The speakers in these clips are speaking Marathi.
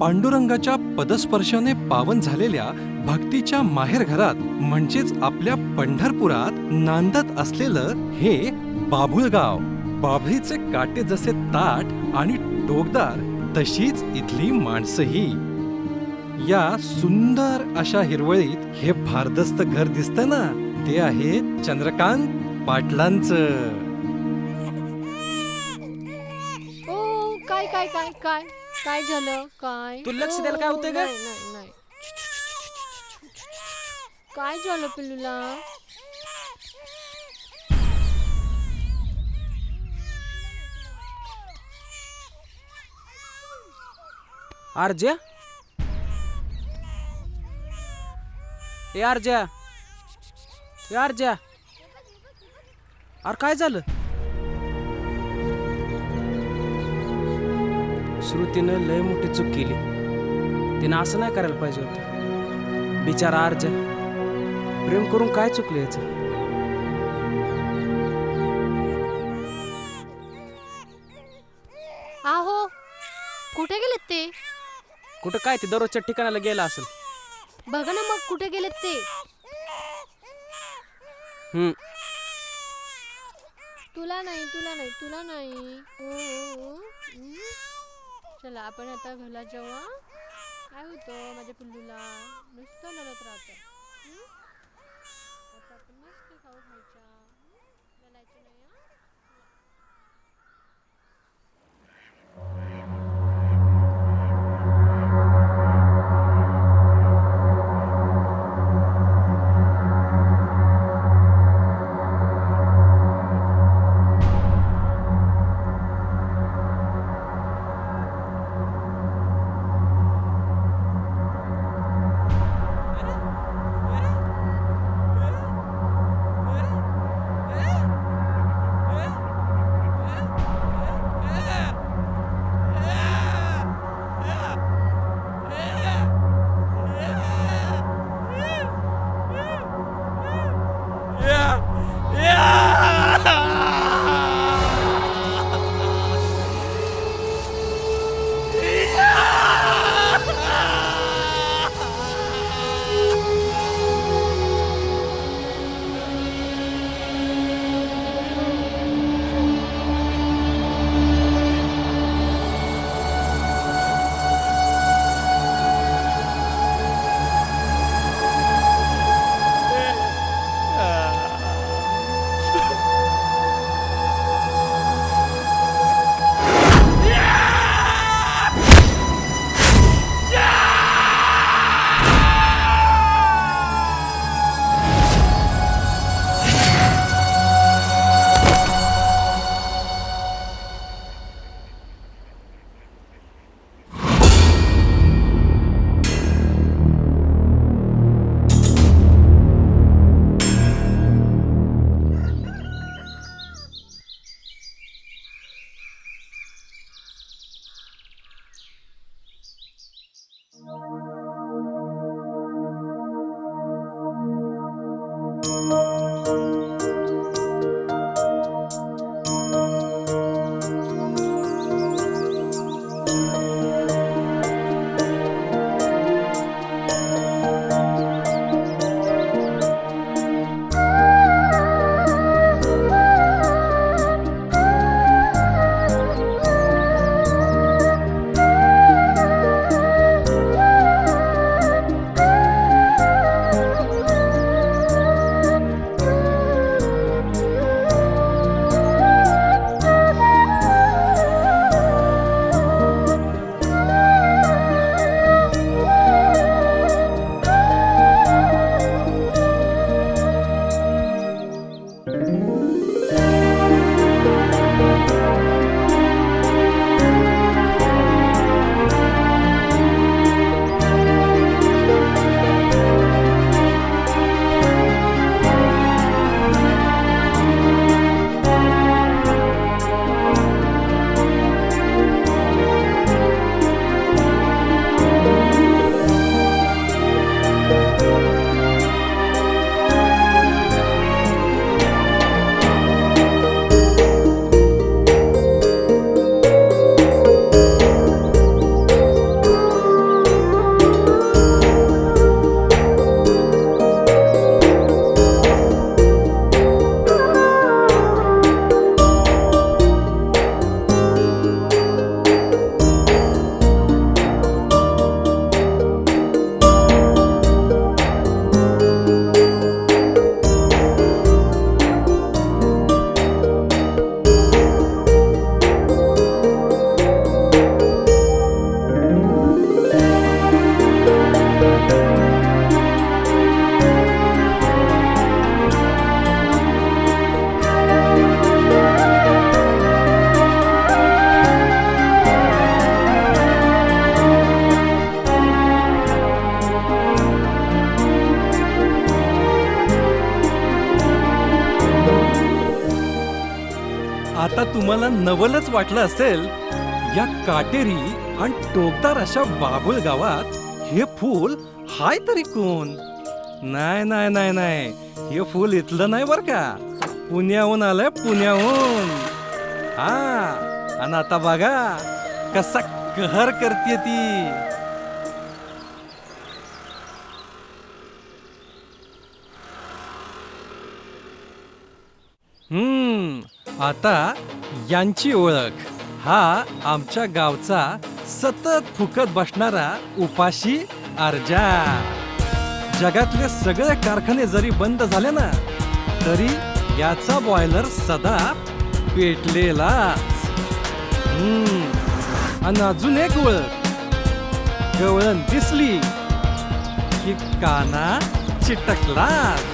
पांडुरंगाच्या पदस्पर्शाने पावन झालेल्या भक्तीच्या माहेरघरात म्हणजेच आपल्या पंढरपुरात नांदत असलेलं हे बाभुळगाव. बाभळीचे काटे जसे ताट आणि टोकदार तशीच इथली माणसंही. या सुंदर अशा हिरवळीत हे भारदस्त घर दिसतं ना, ते आहे चंद्रकांत पाटलांचं. ओ काय काय काय काय काय झालं? काय तू लक्ष द्यायला काय होतंय ग? नाही, नाही, नाही. काय झालं पिल्लूला? आरज्या ए आरज्या ए आरज्या अरे काय झालं? श्रुतीनं लय मोठी चूक केली. तिनं असं नाही करायला पाहिजे होतं. बिचारा आरज्या प्रेम करून काय चुकलं याचं? आहो कुठे गेलेत ते? कुठं काय ते दररोजच्या ठिकाणाला गेला असेल. बघा ना मग कुठे गेलेत ते? तुला नाही, तुला नाही, तुला नाही. चला आपण आता घरला जाऊ. काय होतं माझ्या पिल्लूला? नुसतं लढत राहतं. आता आपण मस्त खाऊ खायच्या. लढायचं नाही हं? आता तुम्हाला नवलच वाटलं असेल, या काटेरी आणि टोकदार अशा बाभूळ गावात हे फूल हाय तरी कोण? नाही नाही नाही नाही, हे फूल इथलं नाही बर का, पुण्याहून आलंय, पुण्याहून. हा, आणि आता बघा कसा कहर करते ती. आता यांची ओळख. हा आमच्या गावचा सतत फुकत बसणारा उपाशी अर्जा. जगातले सगळे कारखाने जरी बंद झाले ना, तरी याचा बॉयलर सदा पेटलेलाच. आणि अजून एक ओळख, गवळण दिसली की काना चिटकलाच.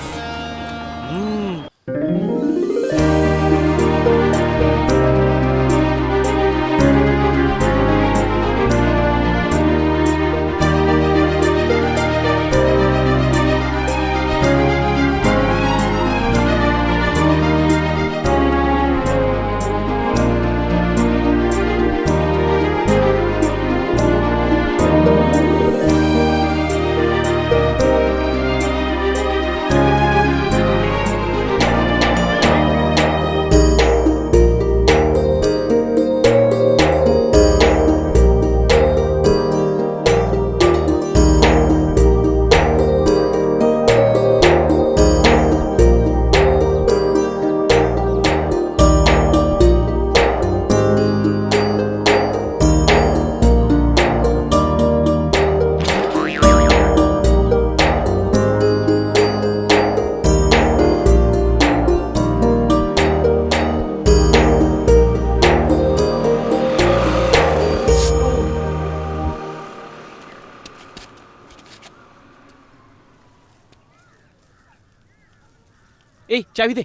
ए चावी दे.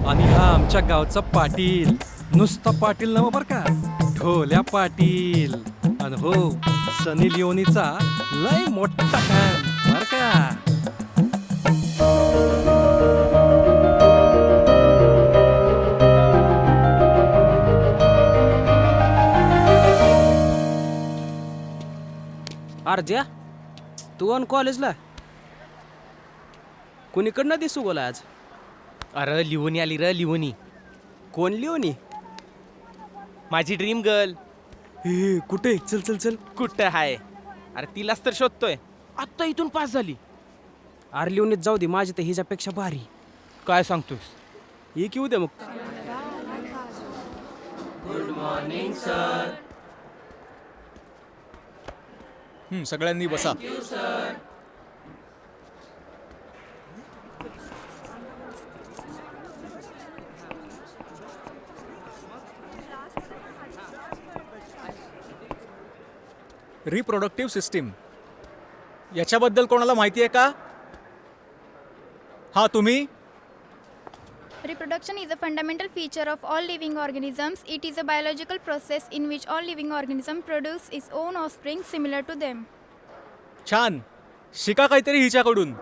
आणि हा आमच्या गावचा पाटील, नुसता पाटील नव्ह बर का, ढोल्या पाटील. आणि हो, सनी लिओनीचा लय मोठा फॅन बर का. अर्ज्या, तू आणि कॉलेजला कुणीकडनं दिसू बोला आज? अरे लिओनी आली र, लिओनी. कोण लिओनी? माझी ड्रीम गर्ल. हे कुठे? चल चल चल. कुठं हाय? अरे तिलाच तर शोधतोय. आत्ता इथून पास झाली. अरे लिओनीत जाऊ दे, माझी तर हिच्यापेक्षा भारी. काय सांगतोस? हे की उद्या मग. सगळ्यांनी बसा. रिप्रोडक्टिव्ह सिस्टीम याच्याबद्दल कोणाला माहिती आहे का? हा तुम्ही? Reproduction is a fundamental feature of all living organisms. It is a biological process in which all living organisms produce its own offspring similar to them. छान, शिका काहीतरी हिच्याकडून.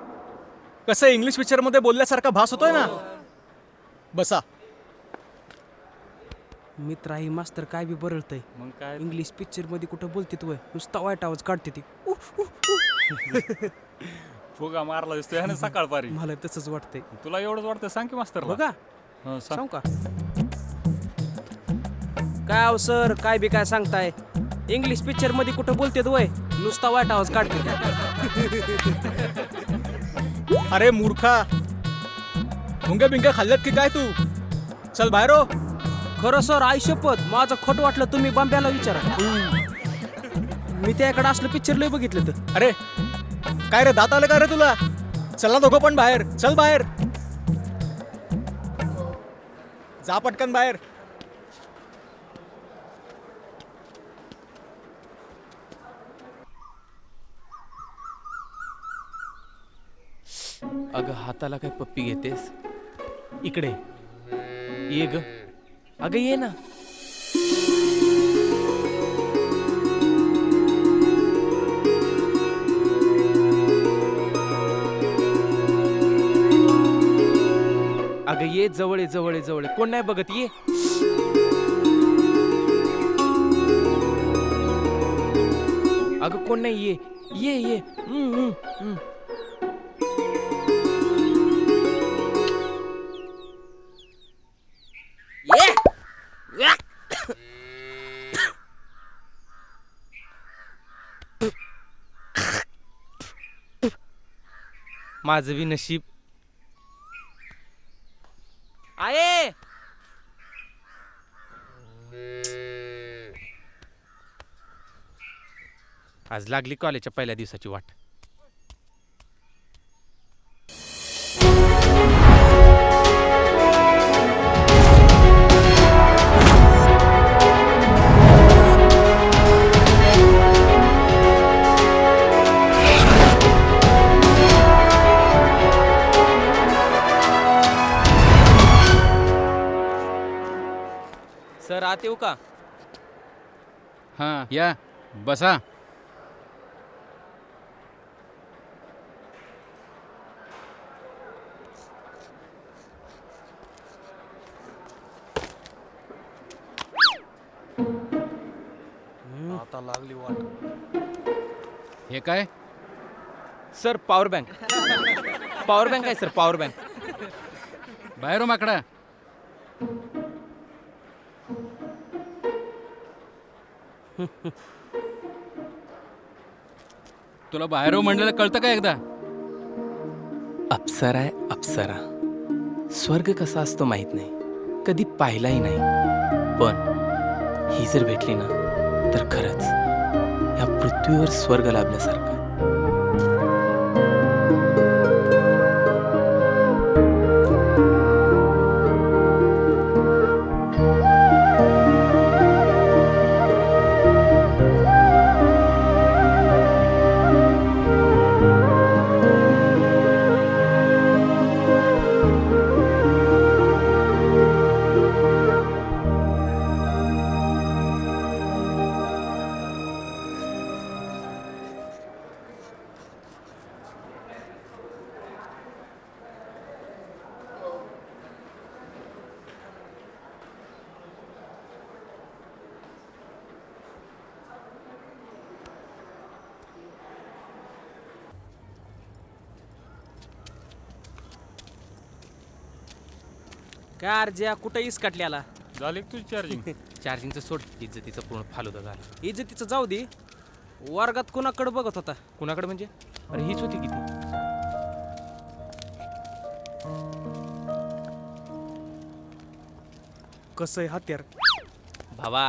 कसं इंग्लिश पिक्चरमध्ये बोलल्यासारखा भास होतोय ना. बसा. मित्र आई मास्तर काय बी बरळतय. मग काय? इंग्लिश पिक्चर मध्ये कुठं बोलते तू? नुसता वाईट आवाज काढते ती. फुगा मारला दिसतोय आणि सकाळपारी. मला तसंच वाटतंय. तुला एवढंच वाटतं? सांग की मास्तर. बघा सांग का काय अवसर काय बी काय सांगताय. इंग्लिश पिक्चर मध्ये कुठं बोलते वय, नुसता वाईट आवाज काढते. अरे मूर्खा, मुंग्या बिंग्या खाल्ल्यात की काय तू? चल बाहेर हो. खरं सर, आई शपथ माझं खोट वाटलं तुम्ही बांब्याला विचारा. मी त्याकडे असलं पिक्चर लय बघितलं तर. अरे काय रे, दात आलं का रे तुला? चला दोघं पण बाहेर. चल बाहेर. जा पटकन बाहेर. अगं हाताला काय पप्पी घेतेस इकडे ये ग. अगं ये ना. अगं ये जवळ ये जवळ ये जवळ ये. कोण नाही बघत ये. अगं कोण नाही ये ये ये. माझं बी नशीब आहे. आज लागली कॉलेजच्या पहिल्या दिवसाची वाट. सर आत येऊ का? हां या बसा. आता लागली वाट. हे काय? Sir power bank. Power bank आहे सर पॉवर बँक. बाहेर हो माकडा. तुला बाहेर हो म्हणलेलं कळतं का एकदा? अप्सरा आहे अप्सरा. स्वर्ग कसा असतो माहित नाही, कधी पाहिलाही नाही, पण ही जर भेटली ना तर खरंच या पृथ्वीवर स्वर्ग लाभल्यासारखं. काय अर्ज्या कुठं इसकाटल्याला? झाली का तुझी चार्जिंग? चार्जिंगचं सोड, इज्जतीचं पूर्ण फालुदा झाला. इज्जतीचं जाऊ दे. वर्गात कोणाकडे बघत होता? कुणाकडे म्हणजे? अरे हीच होती किती. कसं आहे हत्यार? भावा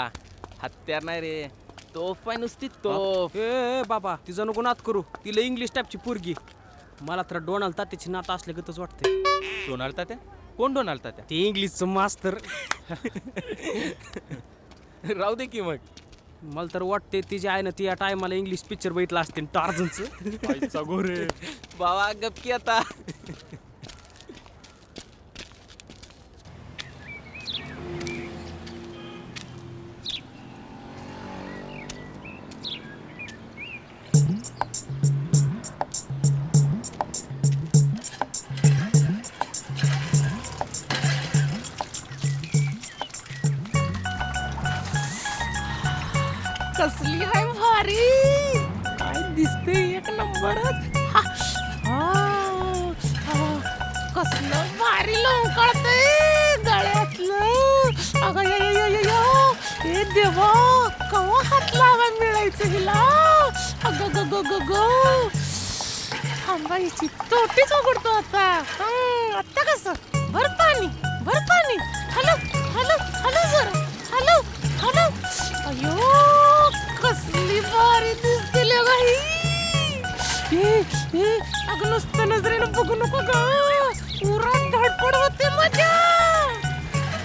हत्यार नाही रे, तोफ आहे नुसती तोफ. ए बाबा तिचं नको नात करू. तिला इंग्लिश टाईपची पोरगी. मला तर डोनाल्ड तात्याची नात असले गतच वाटते. डोनाल्ड तात्या? कोण डोनाल्ड तात्या? ते इंग्लिशचं मास्तर. राहू दे की मग. मला तर वाटते तिच्या आईनं ती या टायमाला इंग्लिश पिक्चर बघितला असते टार्झनचं. आईचा गोरे. भावा गपकी आता. कसली आहे भारी. काय दिसते एक नंबरच. कसलं भारी लोंकाळते गळ्यातलं. अगं ए देवा कवा हात लावा मिळायचं हिला. अगं ग ग ग ग थांबा हिची तोटीच उघडतो आता. आता कसं भर पाणी भर पाणी. हॅलो हॅलो हॅलो जरा हॅलो हॅलो. अयो कसली भारी दिसते बाई. अगं नुसतं नजरेनं बघू नको ग. पुरा धडपड होते माझ्या.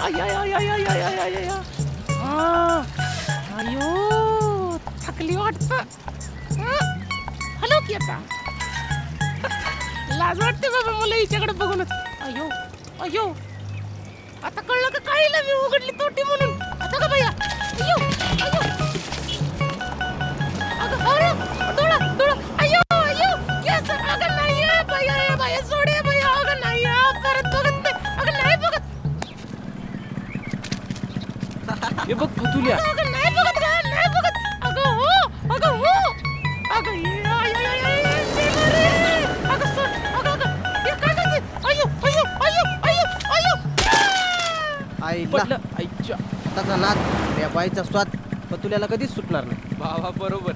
I I I I I I I I I. हा. अयो थकली वाटत. हॅलो की आता लाज वाटते बाबा मला हिच्याकडे बघूनच. अयो अयो आता कळलं का काहीला मी उघडली तोटी म्हणून. आता का भैया अयो अयो अगं अरे डोळा डोळा अयो अयो केस अगं नाही भैया भैया सोडे भैया अगं नाही परत बघत नाही अगं नाही बघत हे बघ फतुल्या, अगं नाही बघत ग नाही बघत अगं हो अगं ये आय आय आय आय देवा रे अगं सोड अगं हे काय करते अयो अयो अयो अयो अयो आईला पडलं आईच्या. त्याचा नाद त्या बाईचा स्वाद पतुल्याला कधीच सुटणार नाही. बाबा बरोबर.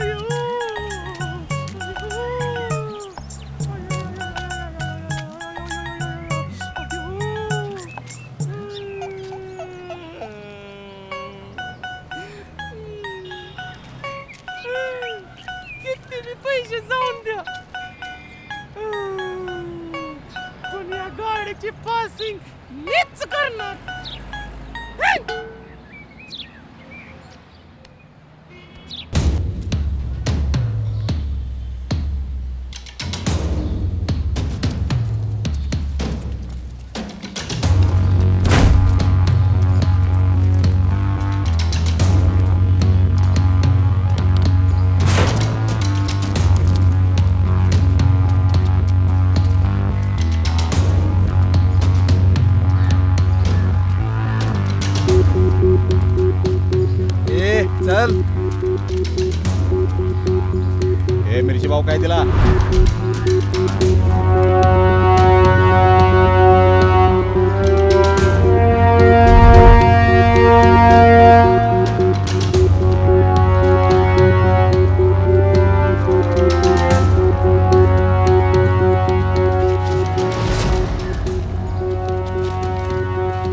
अयो किती बी पैसे जाऊन द्या पण या गाडीची पासिंग मीच करणार. चल ए मिरची भाव काय दिला?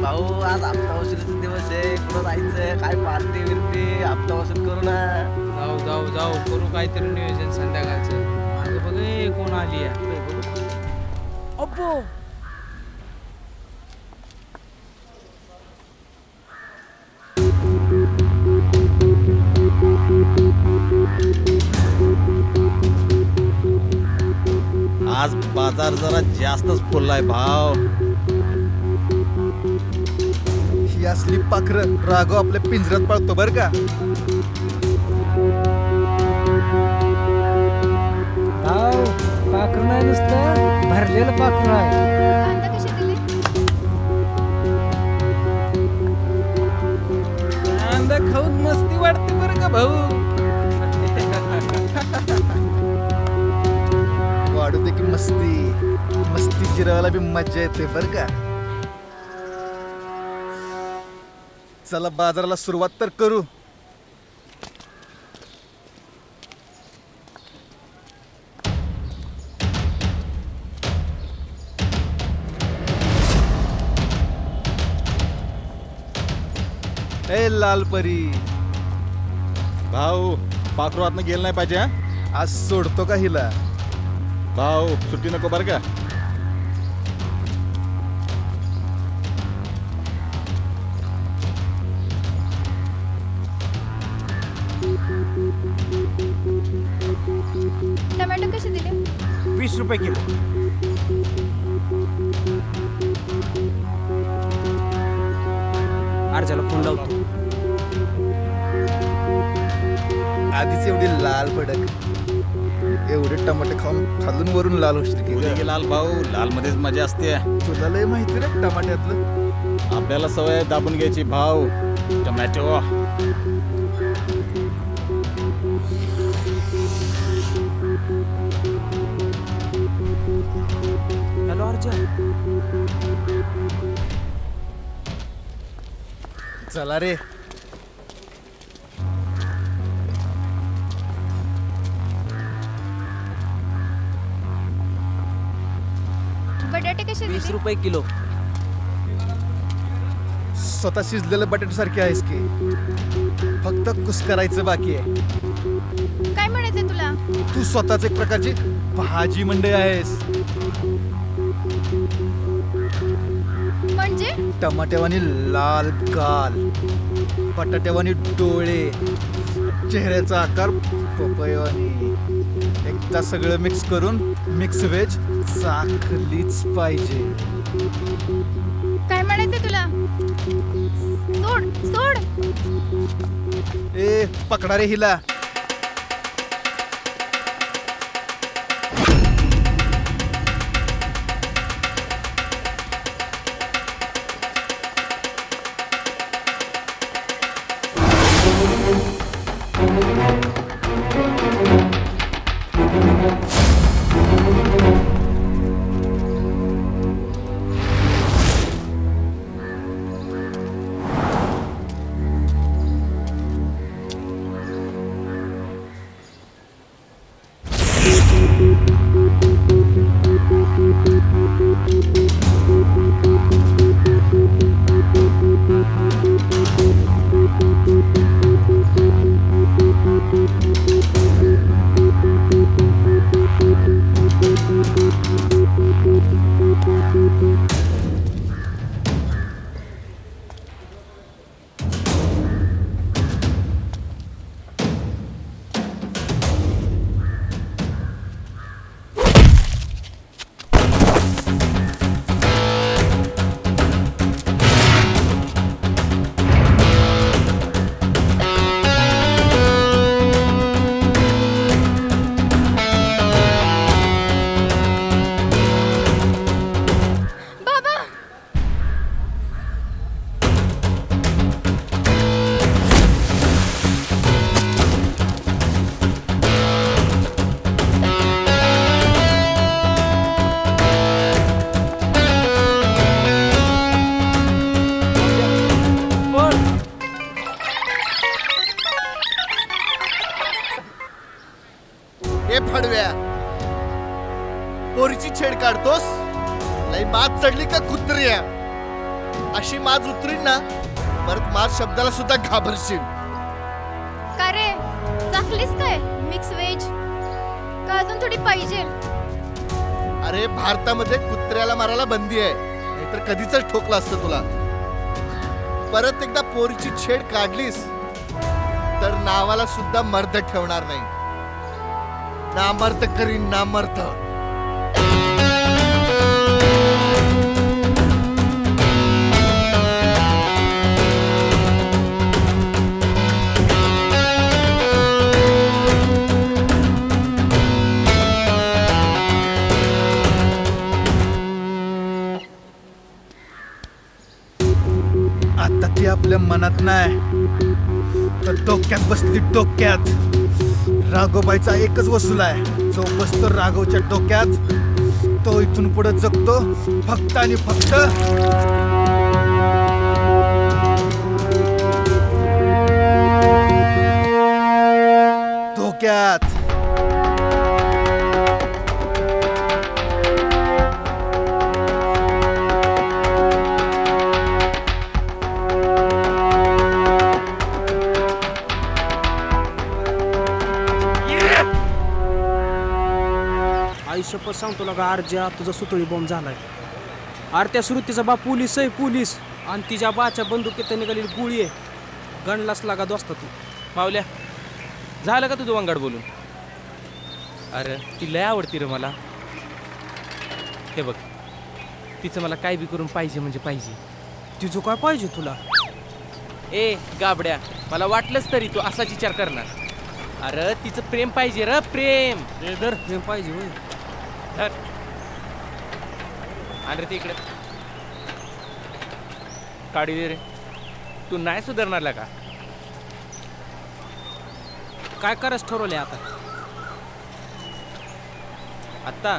भाऊ आज हप्ता वसुलीचा दिवस आहे. कुठं जायचं काय पार्टी बिर्टी हप्ता वसूल करू ना. जाऊ जाऊ जाऊ करू काहीतरी नियोजन संध्याकाळचं. मागं बघ ए, कोण आली आहे. अप्पो आज बाजार जरा जास्तच फुललाय भाव. ही असली पाखरं राघव आपल्या पिंजऱ्यात पाळतो बर का. पाखरू नाही नुसतं भरलेलं पाखरू आहे. कांदा कसे दिले? कांदा खाऊन मस्ती वाटते बरं का भाऊ. वाढू दे की मस्ती मस्ती जिरवायला बी मज्जा येते बर का. चला बाजाराला सुरुवात तर करू. ए लालपरी भाऊ पाखरू आतनं गेलं नाही पाहिजे. हा आज सोडतो का हिला. भाऊ सुट्टी नको बरं का. टोमॅटो कसे दिले? 20 रुपये किलो. अर्जाला फोन लावतो. आधीच एवढी लाल भडक एवढे टमाटे खाऊन खालून वरून लाल होशील की बोली ग? की लाल भाऊ लाल मध्येच मजा असते. तुला लय माहिती रे टमाट्यातलं. आपल्याला सवय दाबून घ्यायची भाऊ. टोमॅटो हॅलो अर्जा. चला रे. बटाटे कसे 20 दिले? रुपये किलो. स्वतः शिजलेलं बटाटे सारखे आहेस की फक्त कुस करायचं बाकी आहे. काय म्हणायचंय तुला? तू स्वतःच एक प्रकारची भाजी मंडई आहेस. म्हणजे म्हणजे टमाट्यावानी लाल गाल, बटाट्यावानी डोळे, चेहऱ्याचा आकार पपईवानी. एकदा सगळं मिक्स करून मिक्स व्हेज चाखलीच पाहिजे. काय म्हणायचं तुला? सोड सोड. ए पकडा रे हिला. बाबा ए फडव्या, पोरीची छेड काढतोस? लई माज चढली का कुत्र्या? अशी माज उतरीन ना, परत माज शब्दाला सुद्धा घाबरशील. का रे चाकलीस काय मिक्स व्हेज का अजून थोडी पाहिजे? अरे भारतामध्ये कुत्र्याला मारायला बंदी आहे, नाहीतर कधीच ठोकलं असतं तुला. परत एकदा पोरीची छेड काढलीस तर नावाला सुद्धा मर्द ठेवणार नाही. नामर्द करीन नामर्द. आता ती आपल्या मनात नाही तर डोक्यात बसली डोक्यात. राघोबाईचा एकच वसूल आहे, जो बसतो राघवच्या डोक्यात तो इथून पुढे जगतो फक्त आणि फक्त डोक्यात. आयुष्यपत सांगतो ना का अर्जा तुझा सुतळी बॉम्ब झालाय. अरे त्या श्रुतीचा बा पोलीस आहे पोलीस, आणि तिच्या बाच्या बंदुकीत निघालेली गोळी आहे. गणलाच लागा दोस्ता तू. मावल्या, झालं का तुझं वंगाड बोलून? अरे ती लय आवडती रे मला. हे बघ, तिचं मला काय बी करून पाहिजे म्हणजे पाहिजे. तिचं काय पाहिजे तुला? ए गाबड्या, मला वाटलंच तरी तू असाच विचार करणार. अरे तिचं प्रेम पाहिजे र, प्रेम. ए दर प्रेम पाहिजे होय. धर. आण रे ते इकडे. काढी दे रे. तू नाही सुधारणार का? काय करायचं ठरवलंय आता? आत्ता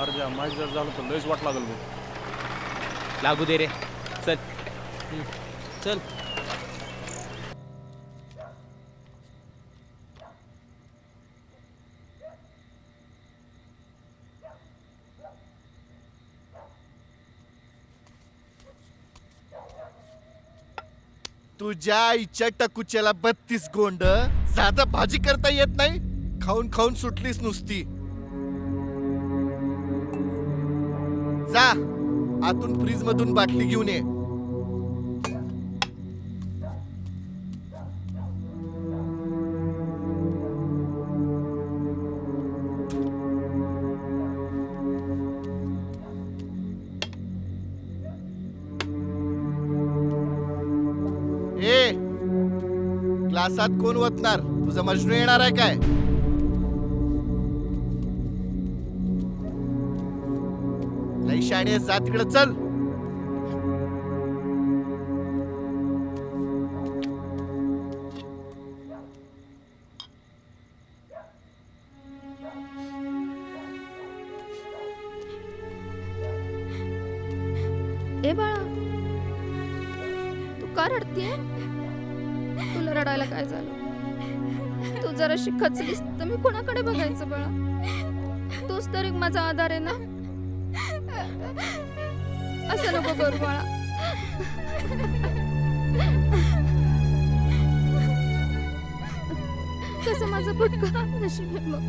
अर्जा माझं जर झालं तर लयच वाट लागल बघ. लागू दे रे. चल चल. तुझ्या आईच्या टकुच्याला 32 गोंड. साधा भाजी करता येत नाही, खाऊन खाऊन सुटलीस नुसती. जा आतून फ्रीज मधून बाटली घेऊन ये. ए क्लासात कोण वतणार? तुझा मजनू येणार आहे काय? लई शाणे जा तिकडे चल. ए बाळा, तू का रडतीये? तुला रडायला काय झालं? तू जराशी खचलीस तर मी कोणाकडे बघायचं बाळा? तूच तरी माझा आधार आहे ना. असं नको करू बाळा. कसं माझं पुटका नशीब आहे मग.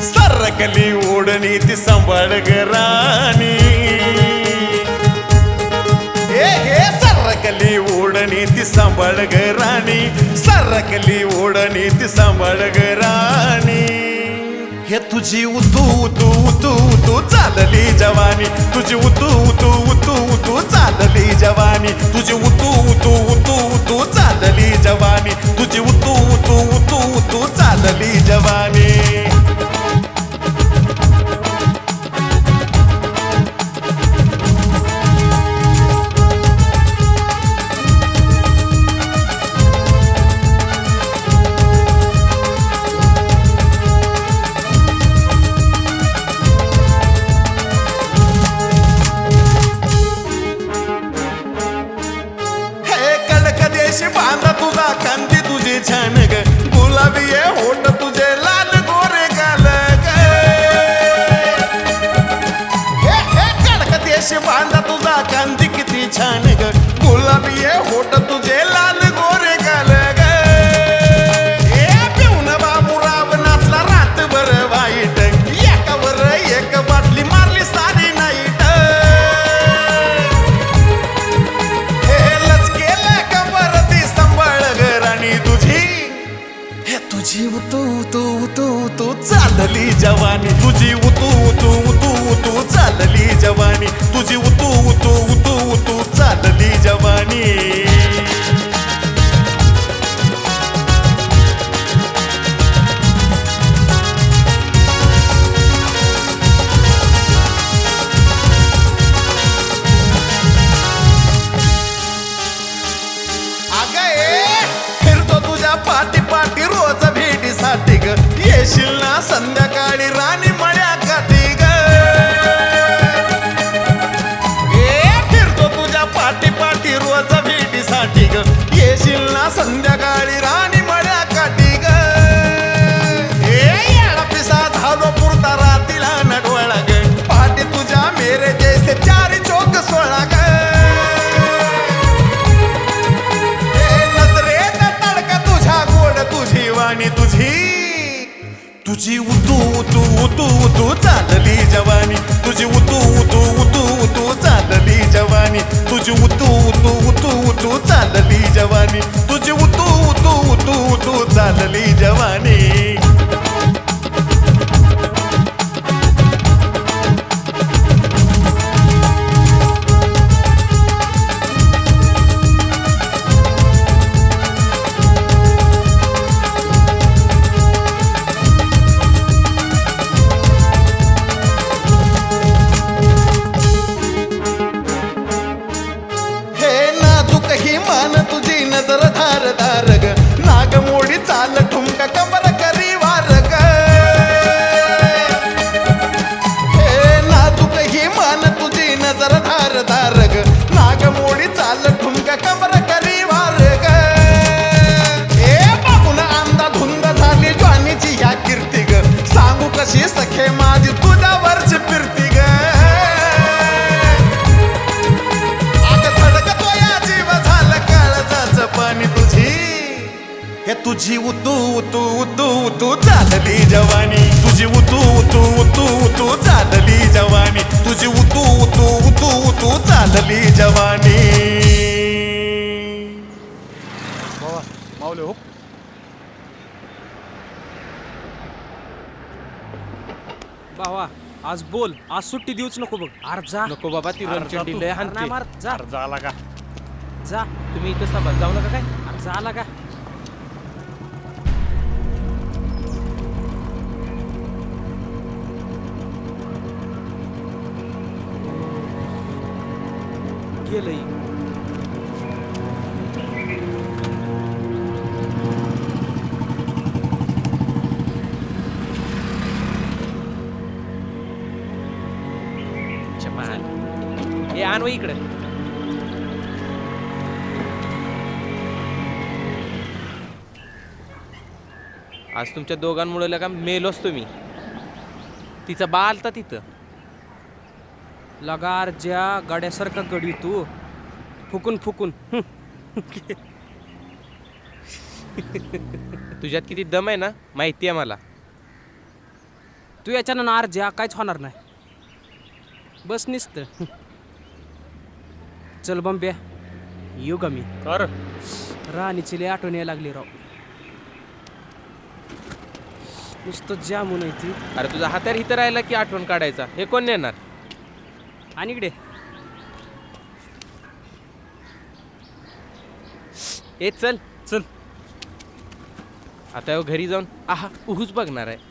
सरकली ओढणी ती सांभाळ ग राणी. हे सरकली ओढणी ती सांभाळ ग राणी. सरकली ओढणी ती सांभाळ ग राणी. हे तुझी उतू उतू उतू उतू चालली जवानी. तुझी उतू उतू उतू उतू चालली जवानी. तुझी उतू उतू उतू उतू चालली जवानी. तुझी उतू उतू उतू उतू चालली जवानी. बांधा तुझा कांदी तुझी छान ग. गुलाबी आहे होठ तुझे लाल गोरे गाल ग. हे कडक देश बांधा तुझा कांदी किती छान ग. गुलाबी आहे होठ तुझे लाल गोरे गाल ग. हे पिऊन बाबूराव नाचला रातभर वाईट. एकावर एक बाटली मारली सारी नाईट. तुझी उतू उतू उतू उतू चालली जवानी. तुझी उतू उतू उतू उतू चालली जवानी. तुझी उतू उतू उतू उतू चालली जवानी. तुझी उतू उतू उतू उतू चालली जवानी तुझी उतू उतू उतू उतू चालली जवानी तुझी उतू उतू उतू उतू चालली जवानी तुझी उतू उतू उतू उतू चालली जवानी मान तुझी नजर धारदार ग नागमोडी चाल ठुमका कमर करी वार ग हे नाजूक ही मान तुझी नजर धारदार ग नागमोडी चाल ठुमका कमर करी वार ग ए बाबून आंदा धुंद झाली ज्वानीची ह्या कीर्ती ग सांगू कशी सखे माझी तुझ्यावरची फिरती ग पाणी तुझी हे तुझी उतू उतू उतू उतू चालली जवानी तुझी उतू उतू उतू उतू चालली जवानी तुझी उतू उतू उतू उतू चालली जवानी माऊले हो बावा आज बोल आज सुट्टी देऊच नको बघ. अरे जा नको बाबा ती रणचंडी लय हाणते. नाही मार जा झाला का जा तुम्ही इथं थांबा जाऊ नका काय. अरे झाला का गेलंय. हे आण इकडे. आज तुमच्या दोघांमुळे का मेलोच तुम्ही. तिचा बा आलता तिथं. लगार ज्या गाड्यासारखा गडी तू फुकून फुकून तुझ्यात किती दम आहे ना माहिती आहे मला. तू याच्यानं नार ज्या काहीच होणार नाही. बस निसत चल बंब्या येऊ का मी. कर राणीची लय आठवण यायला लागली राव. नुसतं जामून आहे ती. अरे तुझा हातार इथं राहिला की आठवण काढायचा हे कोण नेणार. आणि इकडे ए चल चल आता घरी जाऊन आहा उहूच बघणार आहे.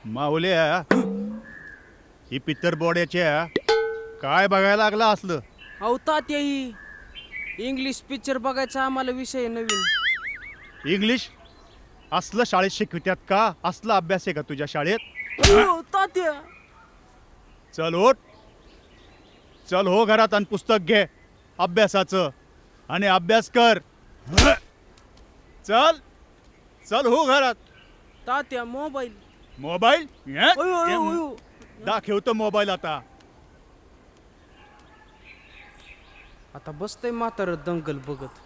माऊल्या ही पित्तर बोड्याच्या काय बघायला लागला असलं. अहो तात्याही इंग्लिश पिक्चर बघायचा आम्हाला विषय नवीन. इंग्लिश असलं शाळेत शिकवित्यात का. असला अभ्यास आहे का तुझ्या शाळेत. तात्या चल ओट चल हो घरात आणि पुस्तक घे अभ्यासाचं आणि अभ्यास कर. चल चल हो घरात. तात्या मोबाईल मोबाईल दाखवतो मोबाईल आता. आता बसतंय म्हातारं दंगल बघत.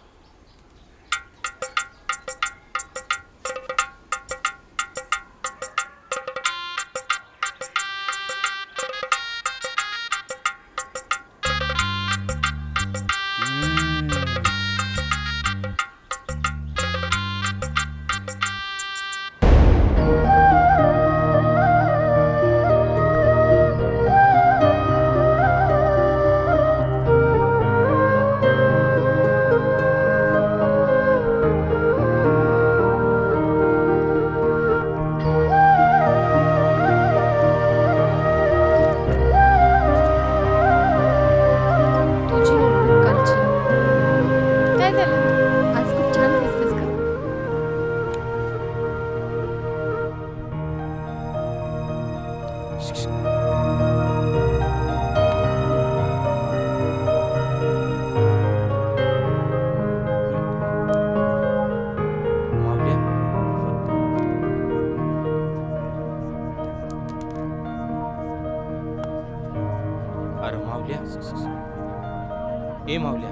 ए मावल्या,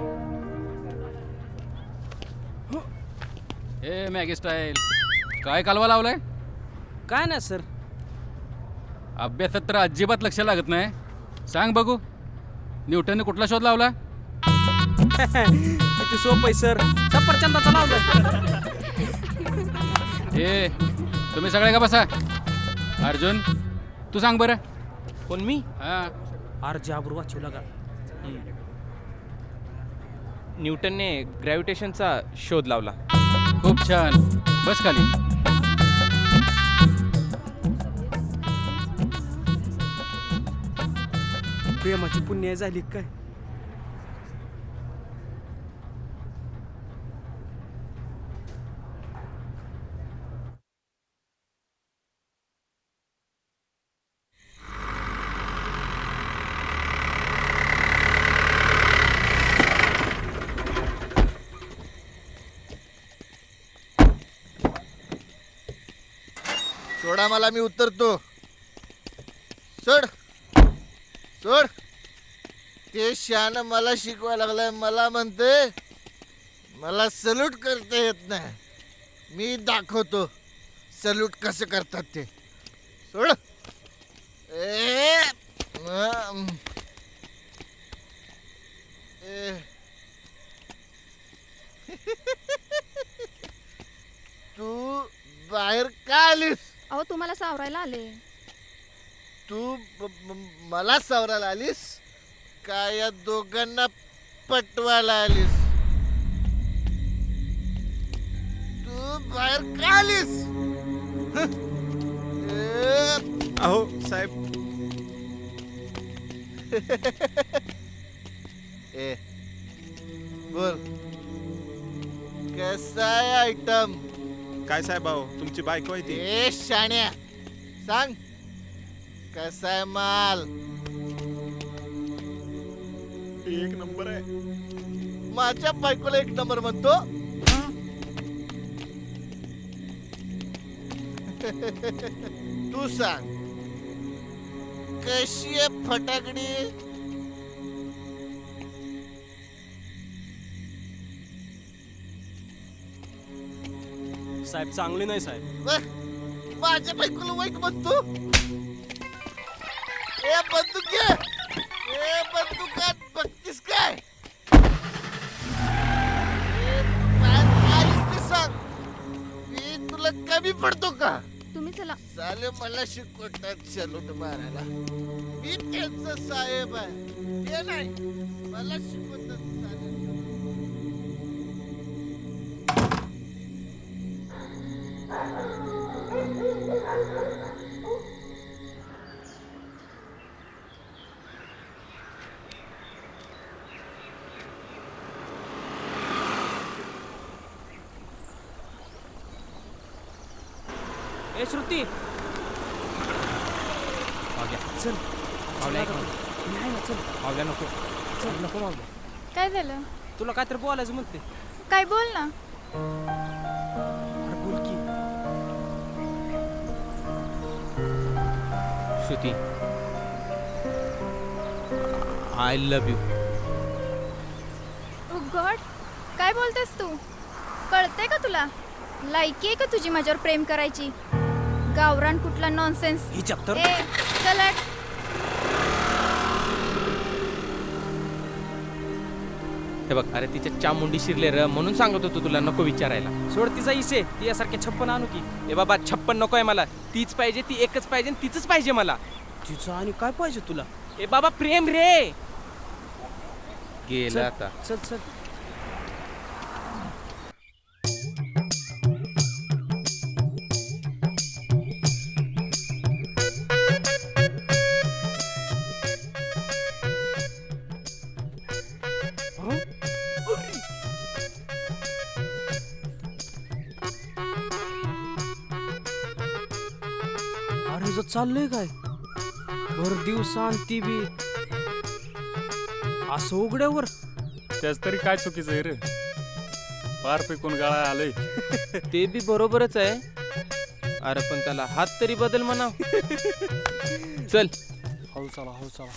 ए मॅगी स्टाईल काय कालवा लावलाय? काय ना सर. अभ्यासात तर अजिबात लक्ष लागत नाही. सांग बघू, न्यूटनने कुठला शोध लावला? किती सोपं आहे सर, सफरचंदाचा लावलाय. ए तुम्ही सगळे का बसा. अर्जुन तू सांग बरं. कोण मी? हा आर जाबरू वाचवला का? न्यूटनने ग्रॅव्हिटेशनचा शोध लावला. खूप छान. बस खाली. प्रेमाची पुण्य झाली काय? सोडा मला, मी उतरतो. सोड सोड. ते शान मला शिकवायला लागलाय. मला म्हणते मला सल्यूट करता येत नाही. मी दाखवतो सल्यूट कसं करतात ते. सोड. ए तू बाहेर का आलीस? अहो तुम्हाला सावरायला आले. तू मला सावरायला आलीस का या दोघांना पटवायला आलीस? तू बाहेर का आलीस? अहो साहेब, ए बोल, कसा आहे आयटम? काय साहेब, अहो तुमची बायको आहे ती. ए शाण्या, सांग कसा आहे माल? एक नंबर आहे. माझ्या बायकोला एक नंबर म्हणतो? तू सांग कशी आहे फटाकडी? साहेब चांगली नाही साहेब. माझ्या बायकोला वाईट म्हणतो? ए बंदूक घे. ए बंदुकात बघतीस काय? ए, बाहेर काय दिसते सांग. मी तुला कमी पडतो का? तुम्ही चला. साले मला शिकवतात सलूट मारायला. मी त्यांचा साहेब आहे, ते नाही. मला शिकवतात साले. ए श्रुती, चल. मावल्या ऐक ना. नाही ना, चल. मावल्या नको. चल नको मावल्या. काय झालं? तुला काहीतरी बोलायचं म्हणते. काय बोल ना. अरे बोल की. Shruti, I love you. Oh God, काय बोलतेस तू? कळतंय का तुला? लायकी आहे का तुझी माझ्यावर प्रेम करायची? गावरान कुठला नॉनसेन्स. ही चप्तर. ए चलट. हे बघ, अरे तिच्या चामुंडी शिरले र, म्हणून सांगत होतो तुला नको विचारायला. सोड तिचा इसे. ती यासारखे 56 आणू की. ए बाबा 56 नको आहे मला. तीच पाहिजे, ती एकच पाहिजे, तीच पाहिजे मला. तिचं आणि काय पाहिजे तुला? ए बाबा प्रेम रे. गेला आता. चल चल. अरे जो चाललंय काय? भर दिवसा ती बी असं उघड्यावर. त्याच तरी काय चुकीचं आहे रे? पार पिकून गाळा आलंय. ते बी बरोबरच आहे. अरे पण त्याला हात तरी बदल म्हणा. चल. हळू चला, हळू चला.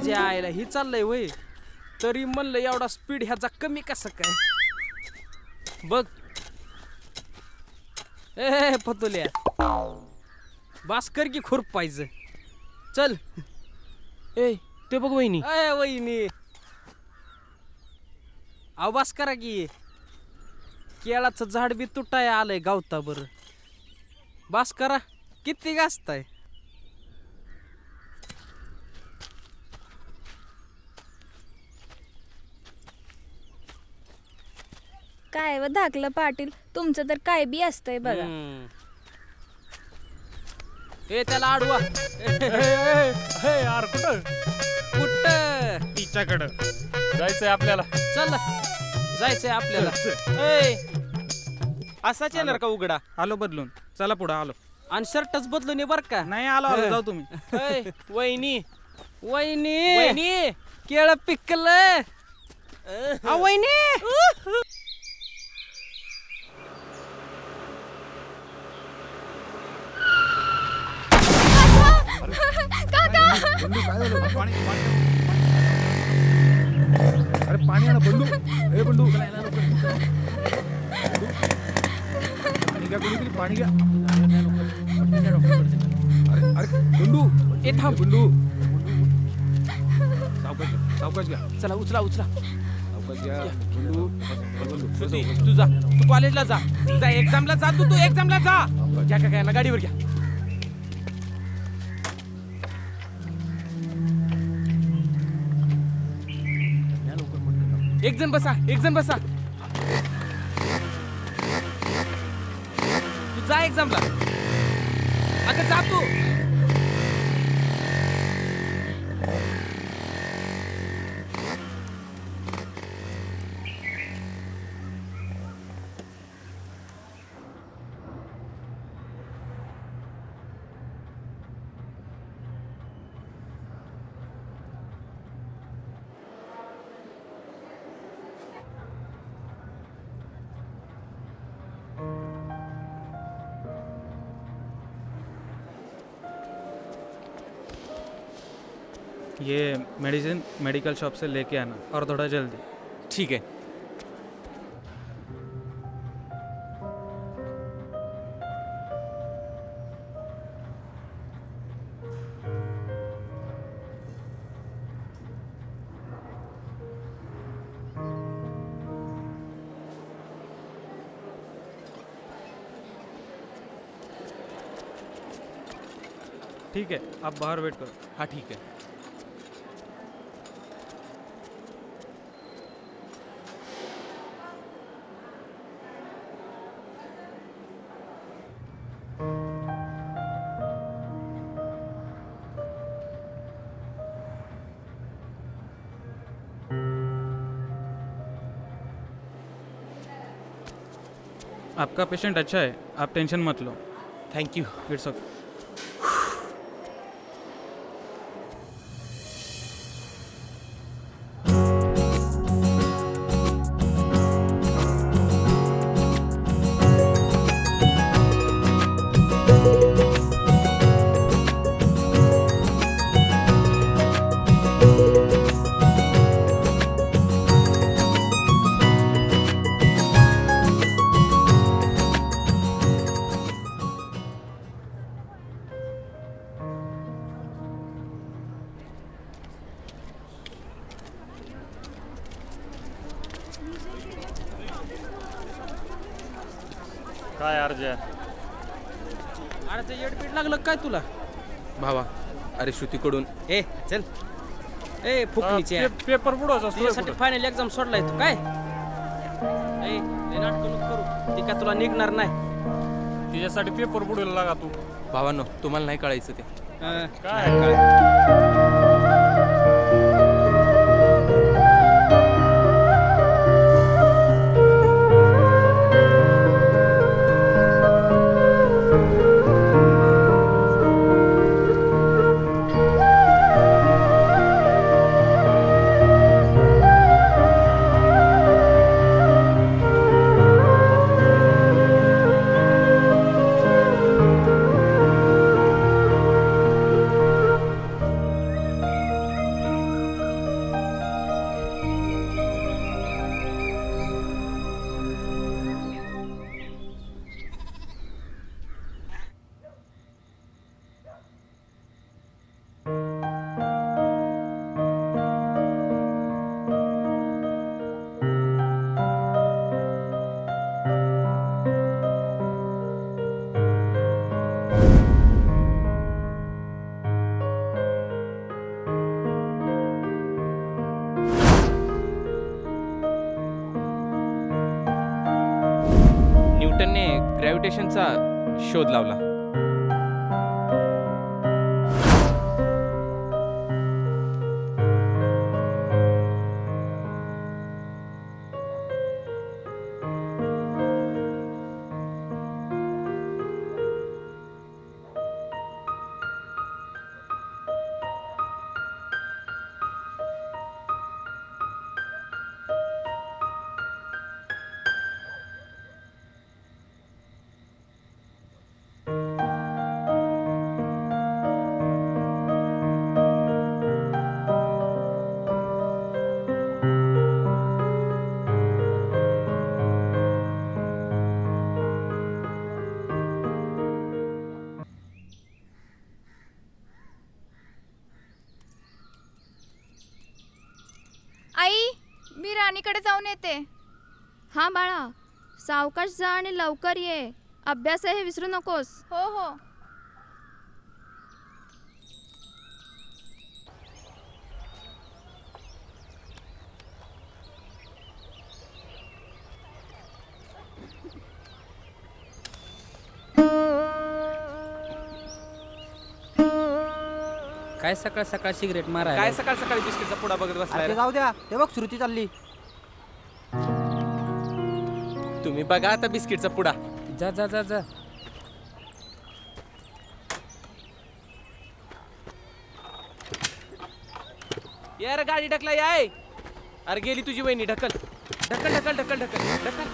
ह्याच्या आईला ही चाललंय वय, तरी म्हणलं एवढा स्पीड ह्याचा कमी कसा काय. बघ ए पतुल्या, बास्कर की खुरप पाहिजे. चल ए ते बघ वहिनी. ए वहिनी, आवाज करा की. केळाचं झाड बी तुटाय आलंय गावता. बर बास करा, किती गाजताय. काय व धाकलं पाटील, तुमचं तर काय बी असतंय बघा. ए त्याला आडवा. यार कुठं कुठं तिच्याकडं जायचंय आपल्याला. चल जायचंय आपल्याला. ए असाच येणार का उघडा. आलो बदलून, चला पुढं आलो. आणि शर्टच बदलून ये बर का. नाही आलो जाऊ तुम्ही. ए, वहिनी वहिनी वहिनी, केळ पिकलं. वहिनी अरे पाणी आणा बंडू. ए बंडू, पाणी घ्या कोणीतरी, पाणी घ्या. अरे अरे बंडू, ए थांब. बंडू सावकाश घ्या, सावकाश घ्या, चला उचला उचला. सावकाश घ्या. बंडू बंडू श्रुती, तू जा, तू कॉलेजला जा. जा एक्झामला जा. तू एक्झामला जा. घ्या का काय ना, गाडीवर घ्या. एक जण बसा, एक जण बसा. तू जा एक्झामला. अगं जा तू. ये मेडिसिन मेडिकल शॉप से लेके आना और थोड़ा जल्दी. ठीक आहे. ठीक है, आप बाहर वेट करो. हा ठीक आहे. आपका पेशेंट अच्छा है, आप टेंशन मत low. Thank you. It's okay. काय अर्ज आहे? अरे ते येडपीट लागलं काय तुला. भावा, अरे श्रुतीकडून. ए चल. ए फुकणीचे पेपर बुडवायचा असतो तुझ्यासाठी फायनल एक्झाम सोडलाय तू काय. ए नाटक नको करू, ती काय तुला निघणार नाही. तिच्यासाठी पेपर बुडवायला लागा तू. भावांनो, तुम्हाला नाही कळायचं ते. काय न्यूटनने ग्रॅव्हिटेशनचा शोध लावला. आई, मी राणीकडे जाऊन येते. हा बाळा, सावकाश जा आणि लवकर ये. अभ्यास हे विसरू नकोस. हो हो. काय सकाळ सकाळ सिगरेट मारा? काय सकाळ सकाळी बिस्किटचा पुडा बघत बसलाय रे? जाऊ द्या, ते बघ श्रुती चालली. तुम्ही बघा आता बिस्किटचा पुडा. जा जा जा जा. यार गाडी ढकला याय. अरे गेली तुझी वहिनी. ढकल ढकल ढकल ढकल ढकल ढकल.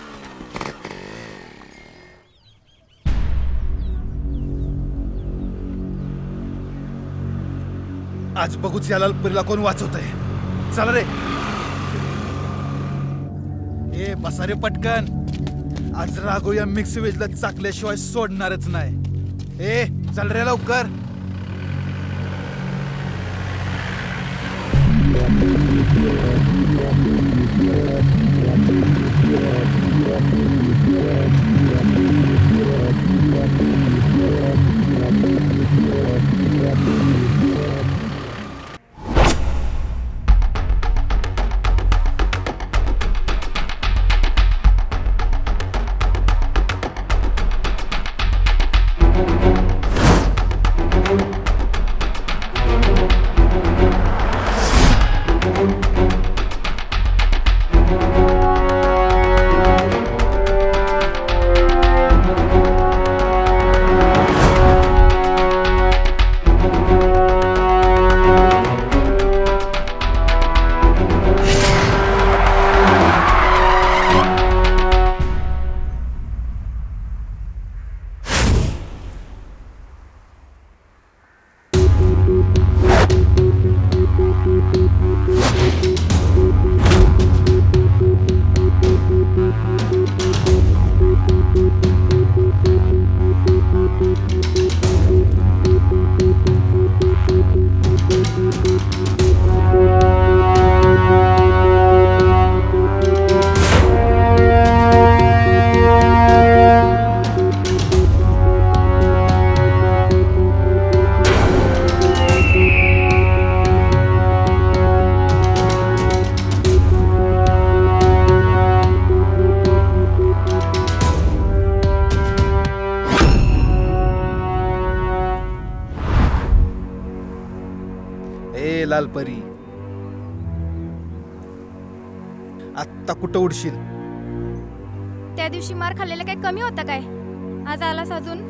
आज बघूच या लालपरीला कोण वाचवतंय. चला रे. ए बसा रे पटकन. आज राघव या मिक्स वेजला चाकल्याशिवाय सोडणारच नाही. ए चल रे लवकर. लालपरी आत्ता कुठं उडशील? त्या दिवशी मार खाल्लेला काही कमी होता काय? आज आलास अजून?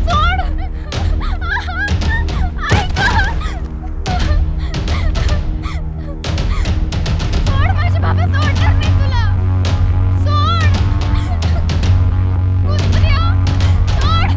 सोड! सोड माझे बाबा, सोडणार नाही तुला. सोड! कुत्र्या! सोड!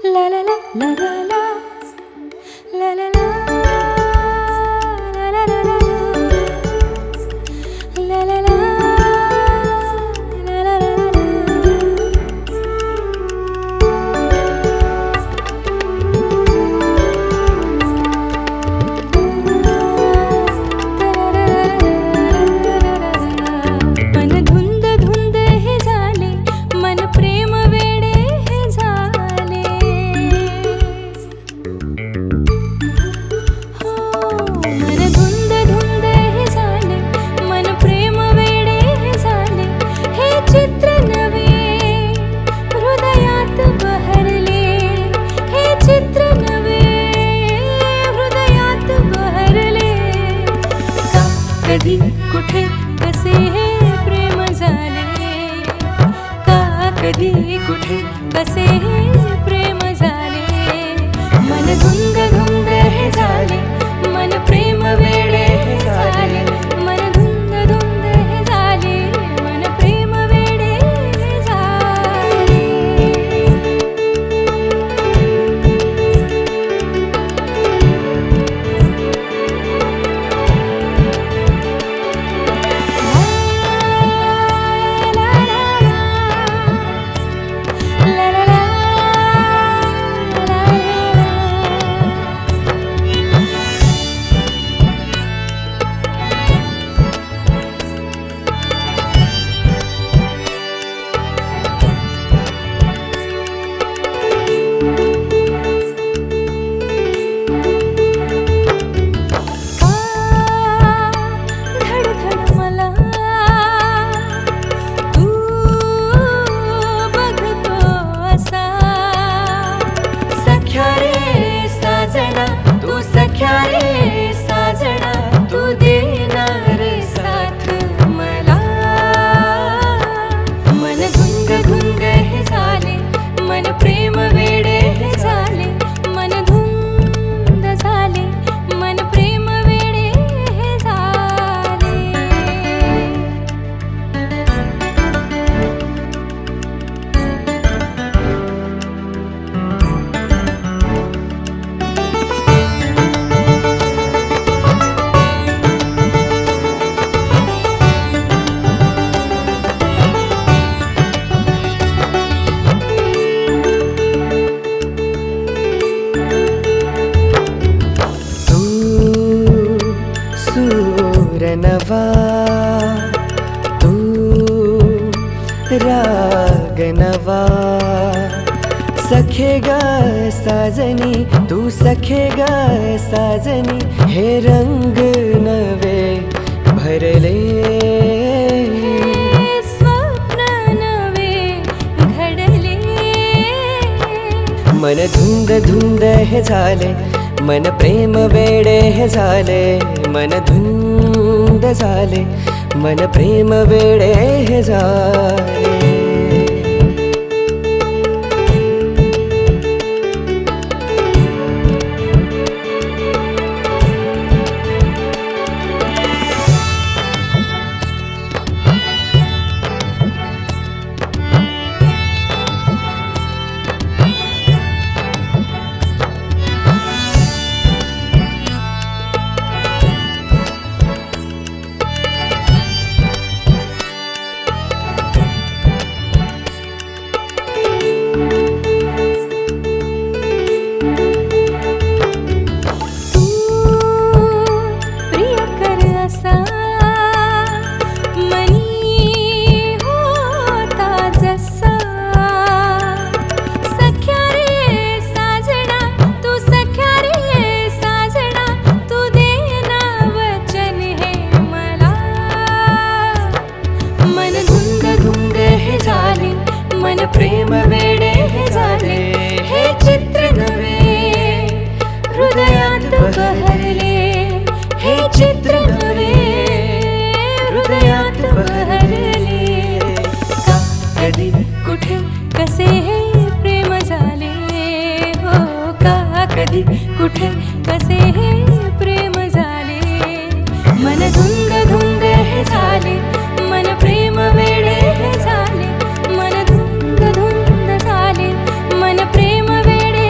ला ला ला ला ला ला ला ला ला ला ला ला ला ला ला ला ला मन धुंद धुंद हे झाले मन प्रेम वेडे हे झाले हो मन धुंद धुंद हे झाले मन प्रेम वेडे हे झाले हे चित्र नवे हृदयात बहरले हे चित्र नवे हृदयात बहरले का कधी कुठे कसे हे प्रेम झाले का कधी कुठे कसे हे प्रेम झाले मन धुंद धुंद हे झाले मन प्रेम वेडे हे झाले मन धुंद धुंद हे झाले मन प्रेम वेडे हे झाले धडधड मला तू बघतो असा सख्या रे साजना तू सख्या रे साजना तू देणार साथ मला मन धुंद धुंद हे झाले मन प्रेम वेडे हे झाले मन धुंद झाले मन प्रेम वेडे हे झाले तू सूर नवा तू राग नवा सखे ग साजनी तू सखे ग साजनी हे रंग नवे भरले स्वप्न नवे घडले मन धुंद धुंद हे झाले मन प्रेम वेडे हे झाले मन धुंद झाले मन प्रेम वेडे हे झाले तू प्रियकर असा मनी होता जसा सख्या रे साजना तू सख्या रे साजना तू देना वचन हे मला मन धुंद धुंद हे झाले मन प्रेम वेडे हे झाले हे चित्र नवे हृदयात बहरले हे चित्र नवे हृदयात बहरले का कधी कुठे कसे हे प्रेम झाले हो का कधी कुठे कसे हे प्रेम झाले मन धुंद धुंद हे झाले मन प्रेम वेडे हे झाले मन धुंद धुंद झाले मन प्रेम वेडे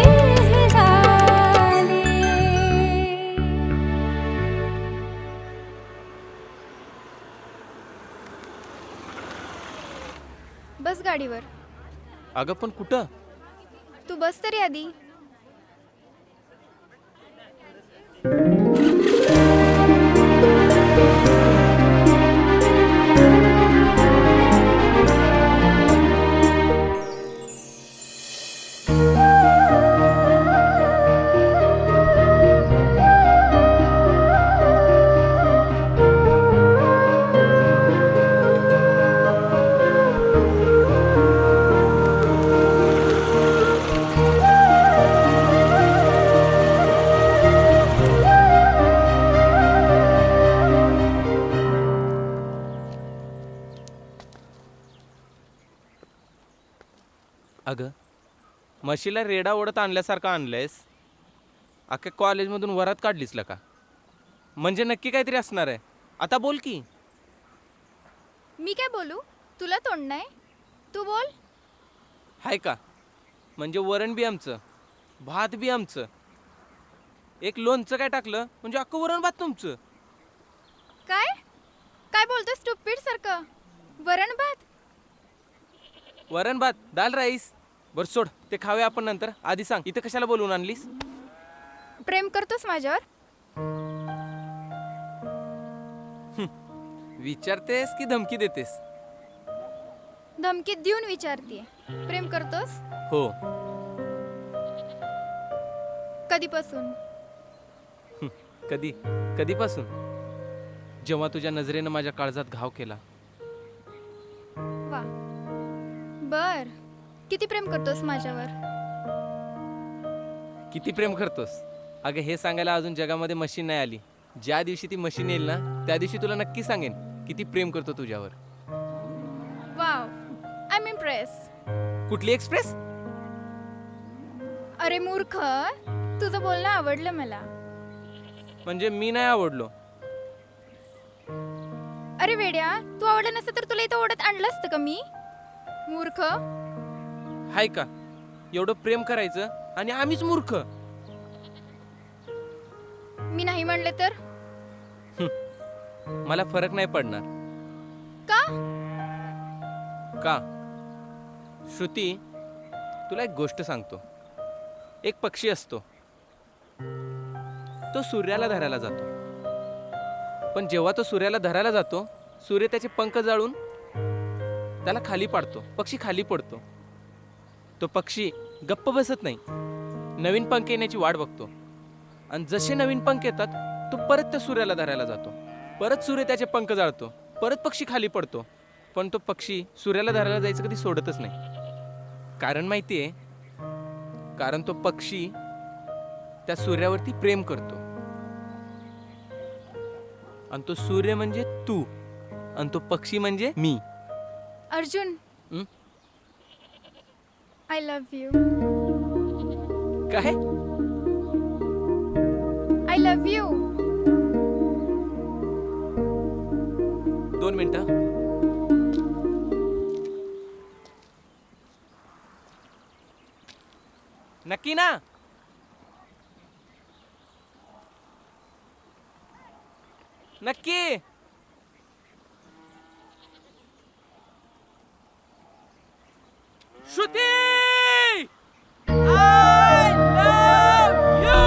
गाडीवर. अगं पण कुठं? तू बस तरी आधी. अगं म्हशीला रेडा ओढत आणल्यासारखं आणलंयस. अख्ख्या कॉलेजमधून वरात काढलीस का? म्हणजे नक्की काहीतरी असणार आहे. आता बोल की. मी काय बोलू? तुला तोंड नाही? तू बोल. हाय का? म्हणजे वरण बी आमचं, भात बी आमचं, एक लोणचं काय टाकलं म्हणजे अख्खं वरण भात तुमचं. काय काय बोलतोस स्टुपिड सारखं? वरण भात? वरण भात दाल राईस. बरं सोड, ते खाऊया आपण नंतर. आधी सांग, इथं कशाला बोलवून आणलीस? प्रेम करतोस माझ्यावर? विचारतेस की धमकी देतेस? धमकी देऊन विचारतीये. प्रेम करतोस? हो. कधीपासून? कधीपासून? जेव्हा तुझ्या नजरेनं माझ्या काळजात घाव केला. वा. बर, किती प्रेम करतोस माझ्यावर? किती प्रेम करतोस? अगं हे सांगायला अजून जगामध्ये मशीन नाही आली. ज्या दिवशी ती मशीन येईल ना, त्या दिवशी तुला नक्की सांगेन किती प्रेम करतो तुझ्यावर. Wow, I am impress. कुठली एक्सप्रेस? अरे मूर्ख, तुझं बोलणं आवडलं मला. म्हणजे मी नाही आवडलो? अरे वेड्या, तू आवडलं नसतं तर तुला इथं ओढत आणलं असतं का मी? मूर्ख. हाय का? एवढं प्रेम करायचं आणि आम्हीच मूर्ख. मी नाही म्हणले तर? मला फरक नाही पडणार. का? का? श्रुती, तुला एक गोष्ट सांगतो. एक पक्षी असतो, तो सूर्याला धरायला जातो. पण जेव्हा तो सूर्याला धरायला जातो, सूर्य त्याचे पंख जाळून त्याला खाली पाडतो. पक्षी खाली पडतो. तो पक्षी गप्प बसत नाही, नवीन पंख येण्याची वाट बघतो. आणि जसे नवीन पंख येतात, तो परत त्या सूर्याला धरायला जातो. परत सूर्य त्याचे पंख जाळतो, परत पक्षी खाली पडतो. पण तो पक्षी सूर्याला धरायला जायचं कधी सोडतच नाही. कारण माहितीये? कारण तो पक्षी त्या सूर्यावरती प्रेम करतो. आणि तो सूर्य म्हणजे तू, आणि तो पक्षी म्हणजे मी. Arjun, I love you. काय? I love you. 2 मिनिटं. नक्की ना? नक्की? श्रुती! I love you!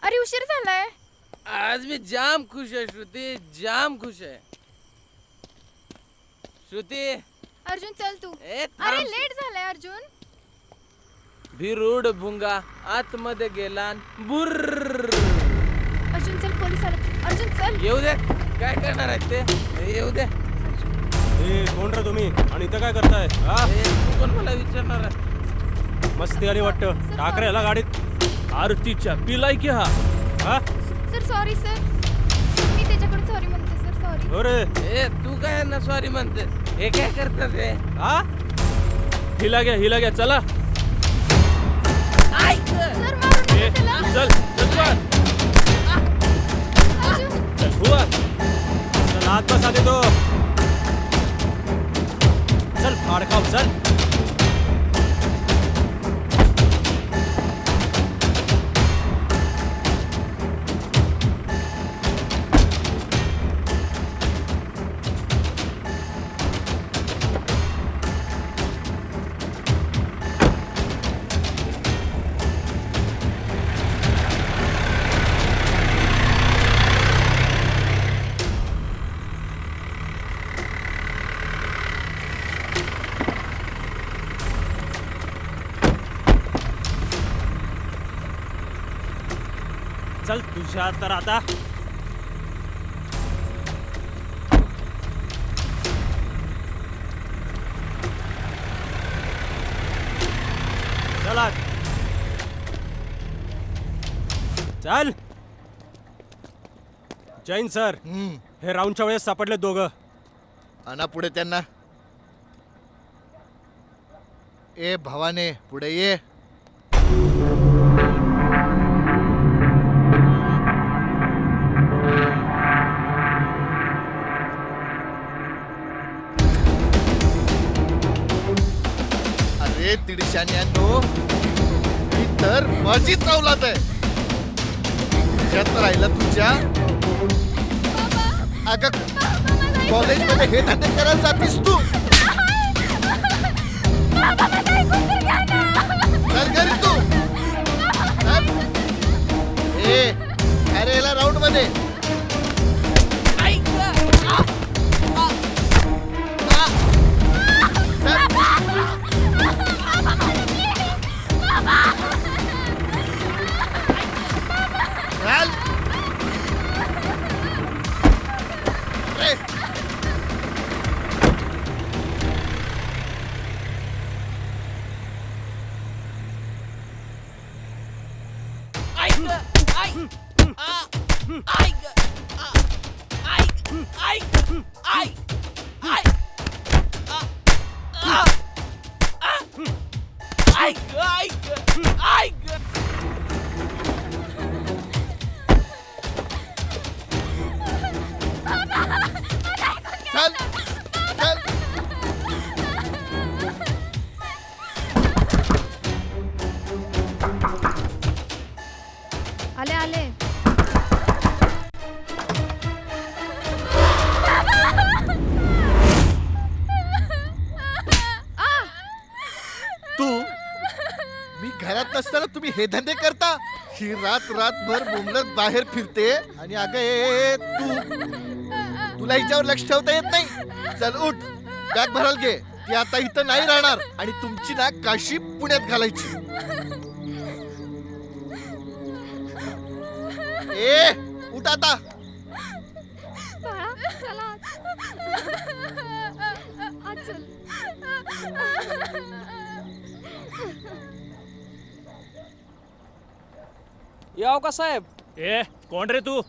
अरे उशीर झालाय. आज मी जाम खुश आहे श्रुती, जाम खुश आहे. श्रुती अर्जुन चल तू. थांब. अरे लेट झालाय अर्जुन. भिरूड भुंगा आतमध्ये गेला बुर्र. अर्जुन चल पोलीस आले. अर्जुन चल. येऊ दे, काय करणार आहेत ते, येऊ दे. कोण रे तुम्ही आणि इथं काय करताय? तू कोण मला विचारणार आहे? मस्ती आली वाटतं. टाक रे याला गाडीत. आरतीच्या पिलाय की हा? Sir sorry sir. मी त्याच्याकडे सॉरी म्हणते सर. सॉरी. अरे तू काय यांना सॉरी म्हणते? हे काय करतात हे? हिला घ्या चला. सर मारू नका त्याला. चल हुआ. चल आत बसा दे तो. चल फाड खाऊ चल. चल तुझ्या तर आता चला चल. जैन सर, हे राऊंडच्या वेळेस सापडले दोघं. आणा पुढे त्यांना. ए भवाने पुढे ये. अरे दीडशान्यांनो, ही तर माझी चावलात आहे. तुझ्यात राहिलं तुझ्या. अगं कॉलेजमध्ये हे धंदे करायला जातीस तू. चल घरी तू. ए अरे याला राऊंड मध्ये. चल. आले आले. तू मी घरात नसताना तुम्ही हे धंदे करता. ही रातभर बोंबलत बाहेर फिरते आणि अगं तुला हिच्यावर लक्ष ठेवता येत नाही. चल उठ, बॅग भराल घे. ती आता इथं नाही राहणार आणि तुमची ना काशी पुण्यात घालायची. ए उठ आता. बाळा चला आज चल. याव का साहेब? ए कोण रे तू?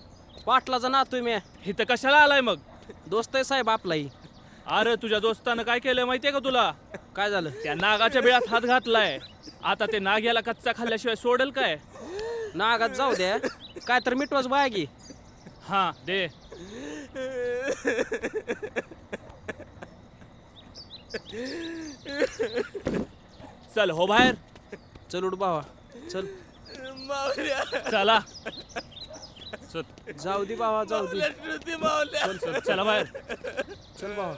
पाटलाचा नातोय मी. इथं कशाला आलाय मग? दोस्त आहे साहेब आपलाही. अरे तुझ्या दोस्तानं काय केलं माहितीये का तुला? काय झालं? त्या नागाच्या बिळात हात घातलाय. आता ते नाग याला कच्चा खाल्ल्याशिवाय सोडेल काय? नागात जाऊ द्या, काय तर मिटवाच बागी. हा दे. चल हो बाहेर. चल उठ बाबा चल. चला जाऊ दे बाबा जाऊ दे. चल चल चला बाहेर. चल बाबा.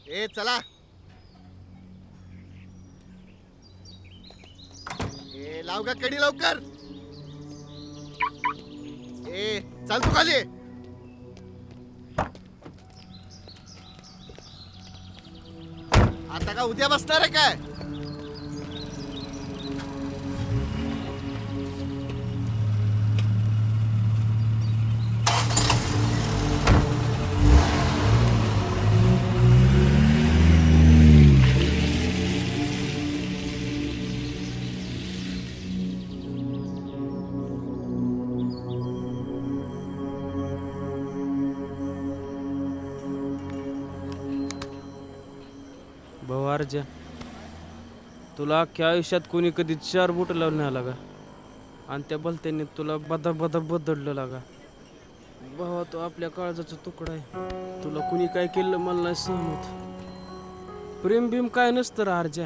ए चला. ए लाव का कडी लवकर. ए चल तू खाली. आता का उद्या बसणार आहे काय? भवारजा, तुला अख्ख्या आयुष्यात कोणी कधी 4 बोट लावून नाही आला का? आणि त्या बलत्याने तुला बदा बदा बदललं लागा. भावा तो आपल्या काळजाचा तुकडा आहे. तुला कुणी काय केलं मला नाही सहमत. प्रेम भीम काय नसतं रे अर्जा.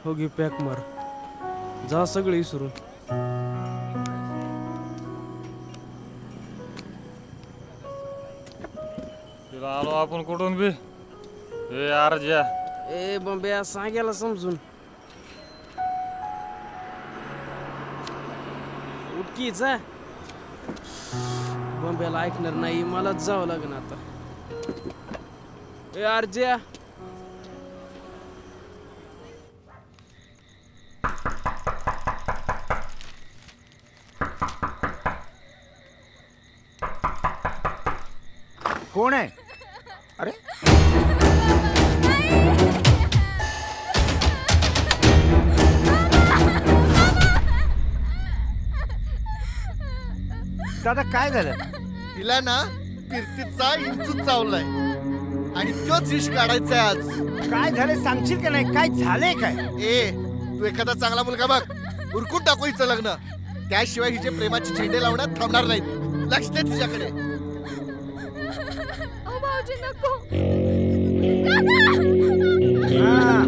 हो घे पॅक मार, जा सगळे विसरून. तिला आलो आपण कुठून बी. ए अर्जा, ए बंब्या सांगायला समजून. उठकी जा. बंब्याला ऐकणार नाही, मलाच जावं लागेल आता. ए अर्ज्या, कोण आहे? अरे दादा काय झालं? तिला ना कीर्तीचा इंचूच चावलाय आणि तोच इश काढायचा आज. काय झालं सांगशील का नाही? काय झालंय काय? ए तू एखादा चांगला मुलगा बघ, उरकून टाकू हिचं लग्न. त्याशिवाय हिचे प्रेमाचे झेंडे लावण्यात थांबणार नाहीत. लक्ष दे तिच्याकडे. भाऊजी नको. हा,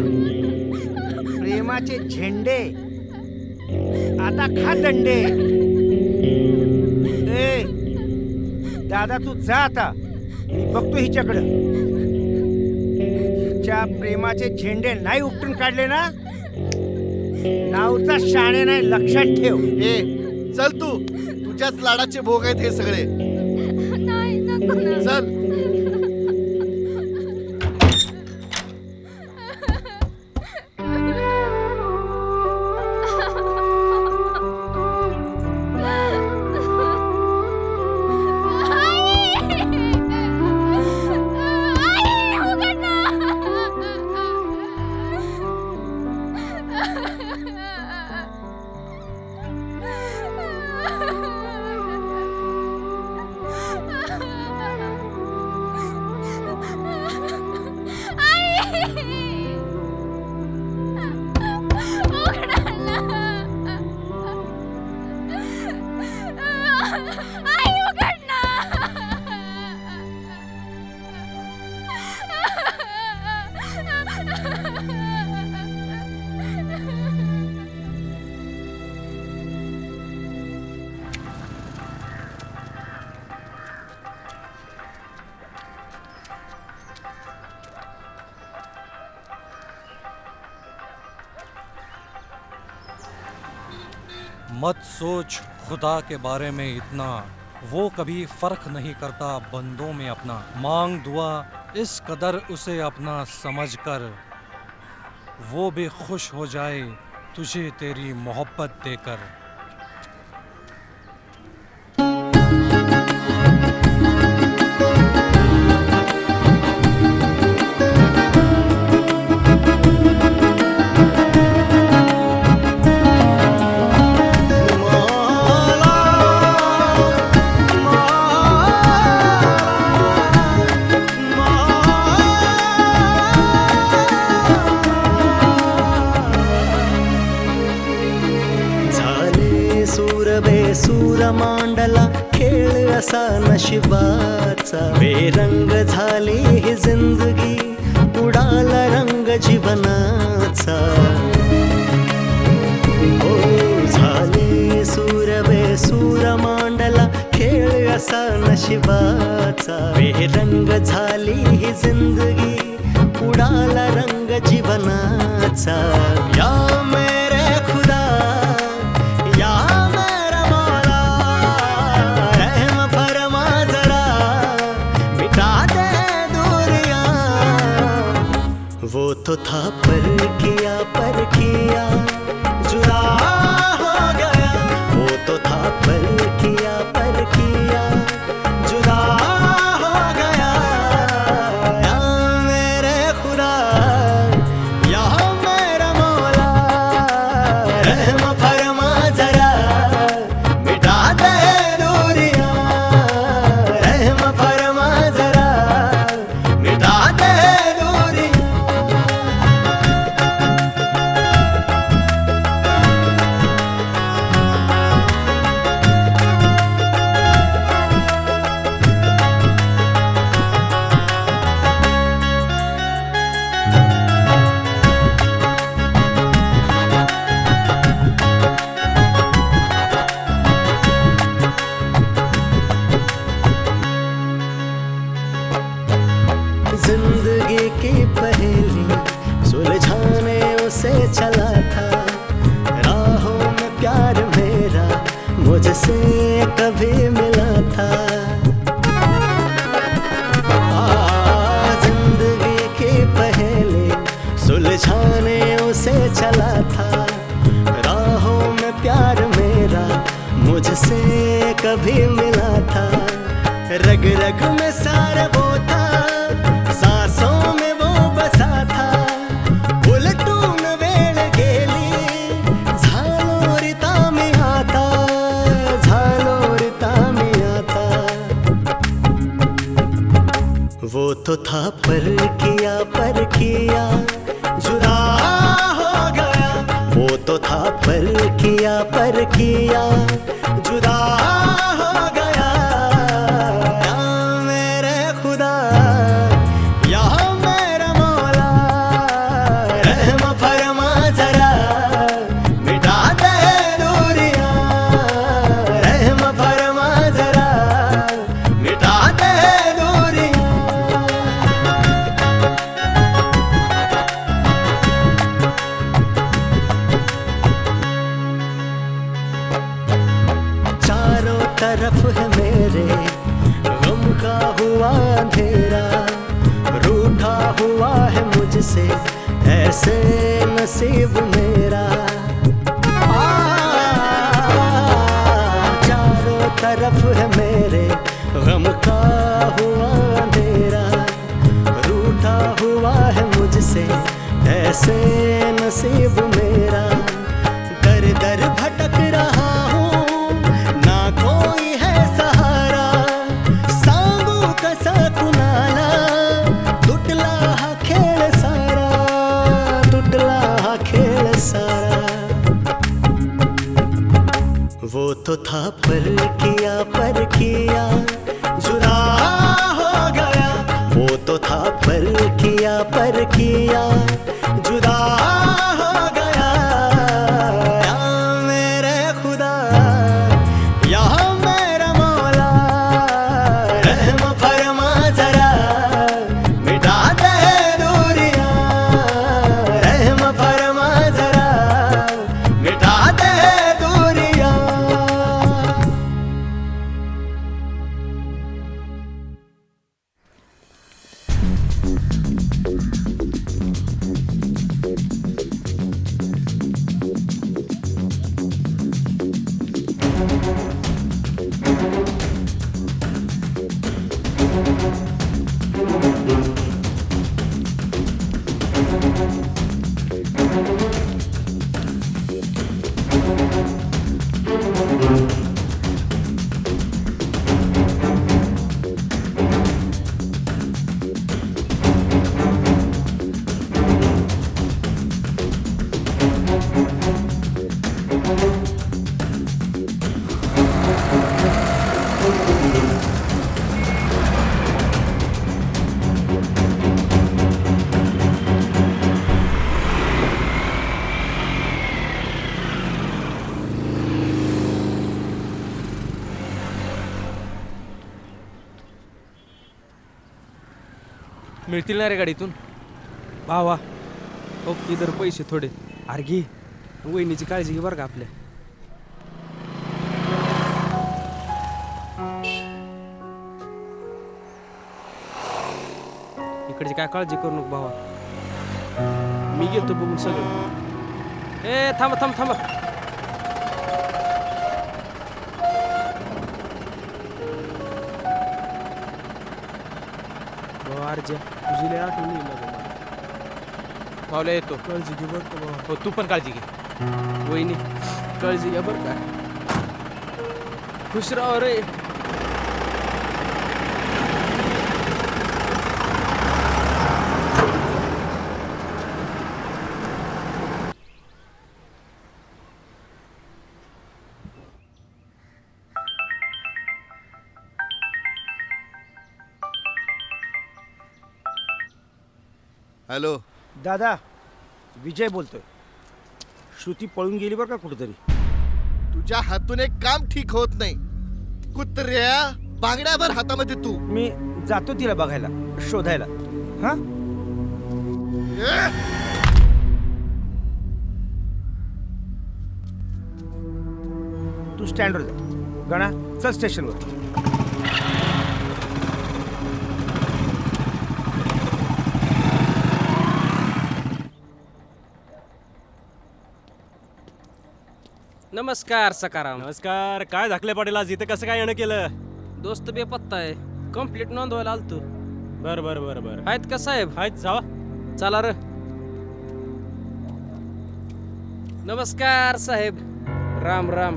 प्रेमाचे झेंडे आता खा दंडे. ए दादा तू जा आता, मी बघतो हिच्याकडं. हिच्या प्रेमाचे झेंडे नाही उपटून काढले ना, नावचा शाणे नाही, लक्षात ठेव. ए चल तू, तुझ्याच लाडाचे भोग आहेत हे सगळे. नाही नको ना. चल. मत सोच खुदा के बारे में इतना, वो कभी फर्क नहीं करता बंदों में अपना. मांग दुआ इस कदर उसे अपना समझकर, वो भी खुश हो जाए तुझे तेरी मोहब्बत देकर. सूर मांडला खेळ असा नशिबाचा. बेरंग झाली ही जिंदगी, उडाला रंग जीवनाचा. ओ झाले सूर बेसूर मांडला खेळ असा नशिबाचा. बेरंग झाली ही जिंदगी, उडाला रंग जीवनाचा. या मेरे खुदा या वो तो था पर किया जुदा हो गया. वो तो था पर किया जुदा हो गया. या मेरे खुदा या मेरा मौला, रहम फरमा जरा, मिटा दे दूरियां. रहम फरमा जरा, मिटा दे दूरियां. जिंदगी की पहेली सुलझाने उसे चला था. राहों में प्यार मेरा मुझसे कभी मिला था. जिंदगी की पहेली सुलझाने उसे चला था. राहों में प्यार मेरा मुझसे कभी मिला था. रग रग में सारा वो था, सांसों में वो बसा था. उलटून वेळ गेली, झालोरिता मी आता, झालोरिता मी था पर किया जुदा हो गया, वो तो था पर किया जुदा हो गया। या मेरे खुदा या मेरा मौला, रहम फरमा जरा मिटा दे दूरियां, रहम फरमा जरा मिटा दे दूरियां। चारों तरफ है मेरे गम का हुआ अंधेरा, रूठा हुआ है मुझसे ऐसे नसीब मेरा। चारों तरफ है मेरे गम का हुआ अंधेरा, रूठा हुआ है मुझसे ऐसे नसीब मेरा। दर दर भटक रहा हूँ ना कोई है सहारा, सांगू कसा कुणाला तुटला हा खेळ सारा, तुटला हा खेळ सारा। वो तो था पर किया जुदा हो गया, वो तो था पर किया जुदा हो गया। या मेरे खुदा या मेरा मौला, रहम फरमा जरा मिटा दे दूरियां, रहम फरमा जरा मिटा दे दूरियां। मिळतील ना रे गाडीतून? वा वा. ओके, इधर पैसे थोडे. अरे घे, वहिनीची काळजी घे बरं का आपल्या. इकडची काय काळजी करू नको भावा, मी गेलतो बघून सगळं. ए थांबा थांबा थांबा. अर्जा तुझी लय आठवण येईल ना पावल्या येतो. काळजी घे बरं का भावा. हो, तू पण काळजी घे. वहिनी काळजी घ्या बरं का. खुश राहा रे. हॅलो दादा, विजय बोलतोय. श्रुती पळून गेली बरं का कुठेतरी. तुझ्या हातून एक काम ठीक होत नाही. कुत्र्या बांगड्याभर हातामध्ये तू. मी जातो तिला बघायला, शोधायला. हा तू स्टँडवर जा. गणा चल स्टेशनवर. नमस्कार सकाराम. नमस्कार. काय झाकले पाटील, आज इथे कसं काय येणं केलं? दोस्त बेपत्ता आहे, कंप्लीट नोंदवायला आलतो. बर बर बर बर. आहेत का साहेब? आहेत, जावा. चला र. नमस्कार साहेब. राम राम.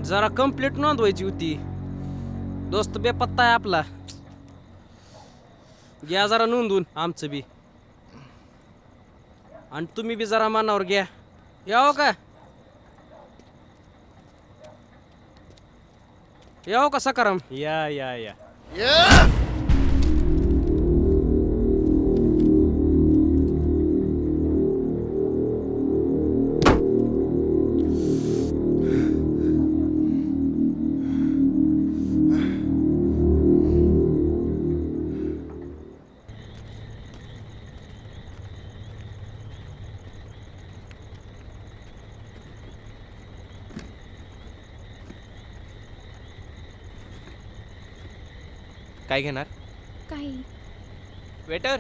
जरा कंप्लीट नोंदवायची होती. दोस्त बेपत्ता आहे आपला. घ्या जरा नोंदून आमचं बी. आणि तुम्ही बी जरा मानावर घ्या. यावं का यावं का सकाराम? या या या. काय घेणार? काही वेटर.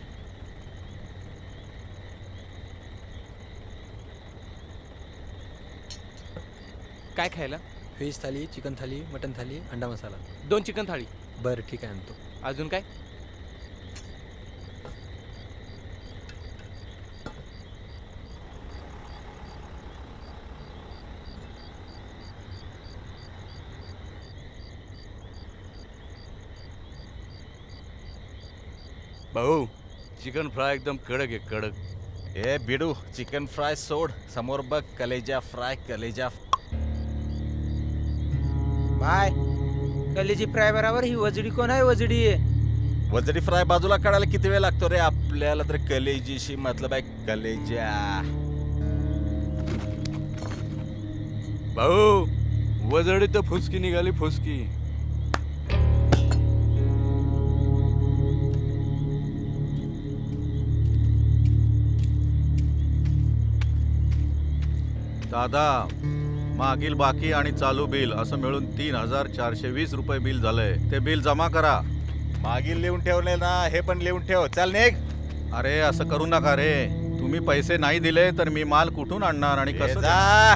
काय खायला? व्हेज थाली, चिकन थाली, मटन थाली, अंडा मसाला. 2 चिकन थाळी. बरं ठीक आहे आणतो. अजून काय? भाऊ चिकन फ्राय एकदम कडक आहे कडक. ए बिडू चिकन फ्राय सोड, समोर बघ कलेजा फ्राय कलेजा. बाय कलेजी फ्राय बरोबर ही वजडी कोण आहे? वजडी आहे. वजडी फ्राय बाजूला काढायला किती वेळ लागतो रे आपल्याला? तर कलेजीशी मतलब आहे कलेजा. भाऊ वजडी तर फुसकी निघाली फुसकी. दादा मागील बाकी आणि चालू बिल असं मिळून 3,420 रुपये बिल झालंय. ते बिल जमा करा. मागील लिहून ठेवले ना, हे पण लिहून ठेव. चल निघ. अरे असं करू नका रे. तुम्ही पैसे नाही दिले तर मी माल कुठून आणणार आणि कसं? जा.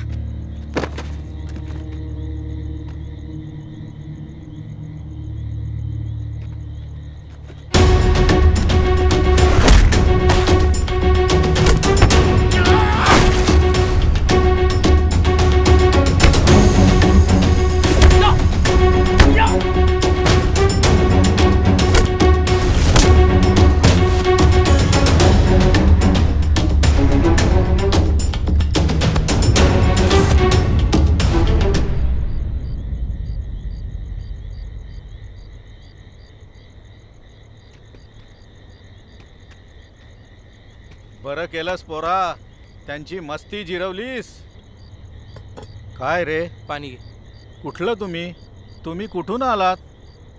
बरं केलंस पोरा, त्यांची मस्ती जिरवलीस. काय रे? पाणी घे. कुठलं तुम्ही? तुम्ही कुठून आलात?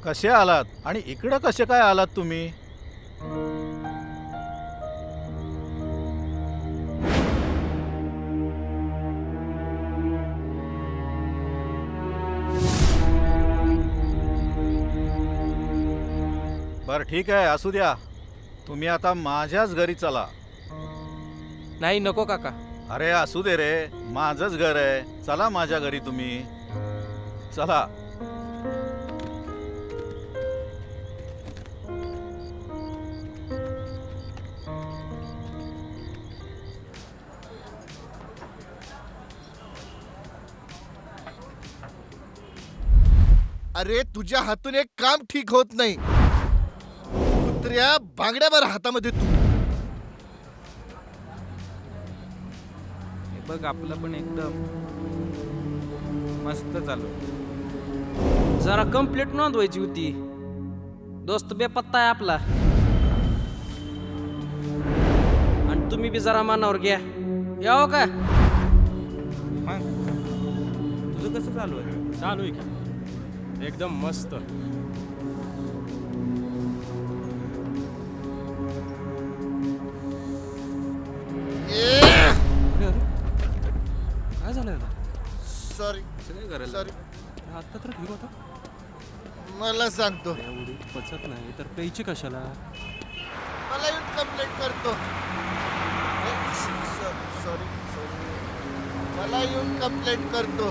कसे आलात? आणि इकडं कसे काय आलात तुम्ही? बरं ठीक आहे, असू द्या. तुम्ही आता माझ्याच घरी चला. नाही नको काका. अरे असू दे रे, माझंच घर आहे. चला माझ्या घरी तुम्ही. चला. अरे तुझ्या हातून एक काम ठीक होत नाही. कुत्र्या बांगड्यावर हातामध्ये तू. बघ आपलं पण एकदम मस्त चालू. जरा कंप्लीट नोंदवायची होती. दोस्त बेपत्ता आहे आपला. आणि तुम्ही बी जरा मानावर घ्या. यावं का? मग तुझं कसं चालू आहे? चालू आहे की एकदम मस्त. काय झालं? Sorry sorry. आता तर ठीक होता. मला सांगतो. एवढी पचत नाही तर प्यायची कशाला? मला येऊन कंप्लेंट करतो. Sorry sorry. मला येऊन कंप्लेंट करतो.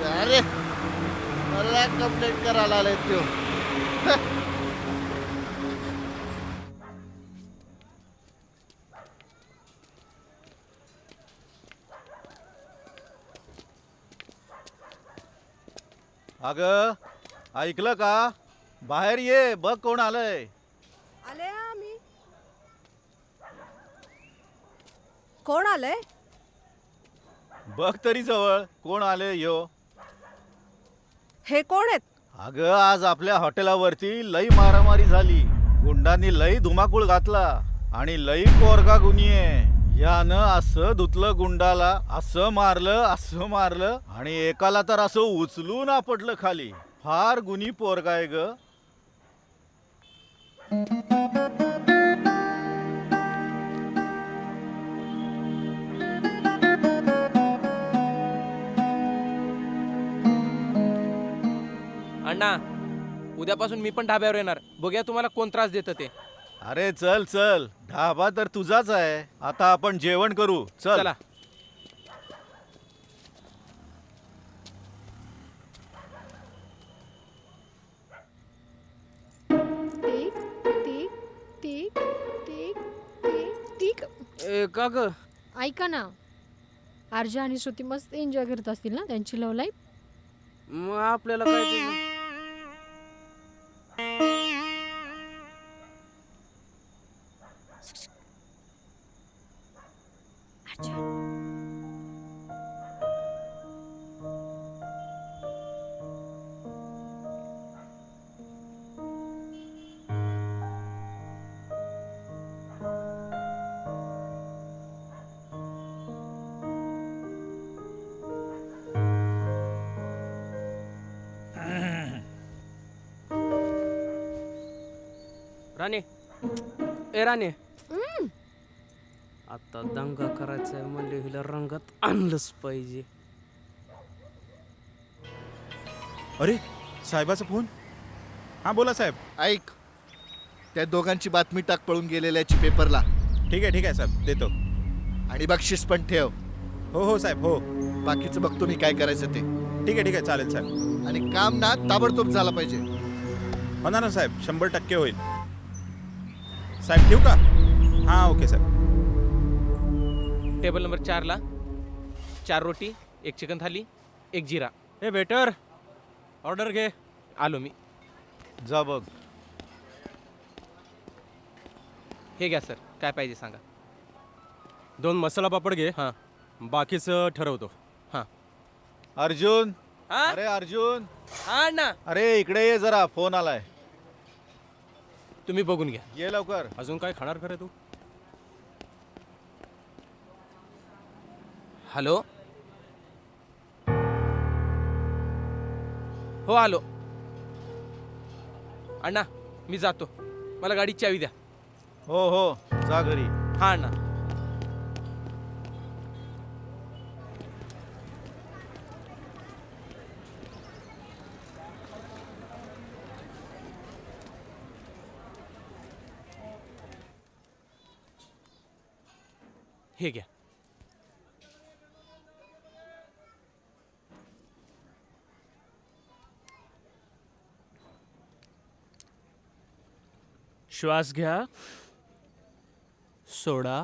अरे मला कंप्लेंट करायला आलाय तो. अग ऐकलं का? बाहेर ये, बघ कोण आलंय. आले आम्ही. कोण आलंय? बघ तरी जवळ कोण आले यो. हे कोण आहेत? अगं आज आपल्या हॉटेलावरती लई मारामारी झाली. गुंडांनी लई धुमाकूळ घातला आणि लई पोरगा गुन्ही आहे. यानं असं धुतलं गुंडाला, असं मारलं आणि एकाला तर असं उचलून आपटलं खाली. फार गुन्ही पोरगा आहे ग. अण्णा उद्यापासून मी पण ढाब्यावर येणार. बघूया तुम्हाला कोण त्रास देतं ते. अरे चल चल, ढाबा तर तुझाच आहे. आता आपण जेवण करू. चला. Tick tick tick tick tick tick. का ग? ऐका ना, आर्जा आणि श्रुती मस्त एन्जॉय करत असतील ना त्यांची लव्ह लाईफ. मग आपल्याला काय तुझं? राणे, ए राणे, आता दंगा करायचा आहे म्हणजे हिला रंगात आणलंच पाहिजे. अरे साहेबाचा फोन. हा बोला साहेब. ऐक, त्या दोघांची बातमी टाक पळून गेलेल्याची पेपरला. ठीक आहे साहेब, देतो. आणि बक्षीस पण ठेव. हो साहेब, हो. बाकीचं बघतो मी काय करायचं ते. ठीक आहे चालेल साहेब. आणि काम ना ताबडतोब झालं पाहिजे. होणार ना साहेब, 100% होईल. साहेब ठेवू का? हां ओके साहेब. टेबल नंबर 4 ला 4 रोटी, 1 चिकन थाली, 1 जिरा. हे वेटर, ऑर्डर घे. आलो मी. जा बघ. हे घ्या सर, काय पाहिजे सांगा. 2 मसाला पापड घे. हां. बाकीचं ठरवतो. हां. अर्जुन. हां? अरे अर्जुन. हां ना. अरे इकडे ये जरा, फोन आलाय. तुम्ही बघून घ्या. ये लवकर. अजून काय खाणार खरं तू? हॅलो. हो आलो. अण्णा मी जातो, मला गाडी चावी द्या. हो जा घरी. हां अण्णा. हे घ्या. श्वास घ्या, सोडा.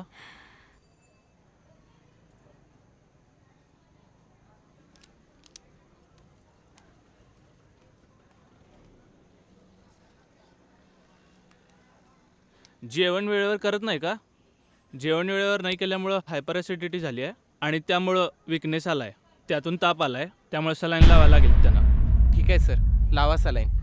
जेवण वेळेवर करत नाही का? जेवण वेळेवर नाही केल्यामुळं हायपर ॲसिडिटी झाली आहे आणि त्यामुळं विकनेस आला आहे. त्यातून ताप आला आहे, त्यामुळे सलाईन लावायला लागेल त्यांना. ठीक आहे सर, लावा सलाईन.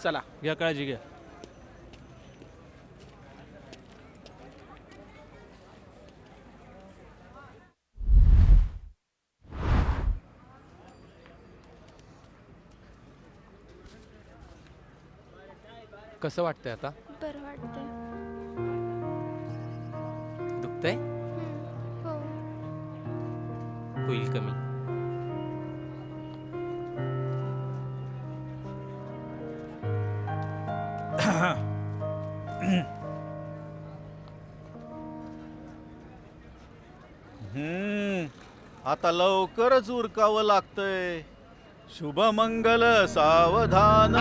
चला घ्या, काळजी घ्या. कसं वाटतंय आता? बरं वाटतंय. दुखतंय? हो. होईल कमी. आता लवकरच उरकावं लागतंय. शुभमंगल सावधान.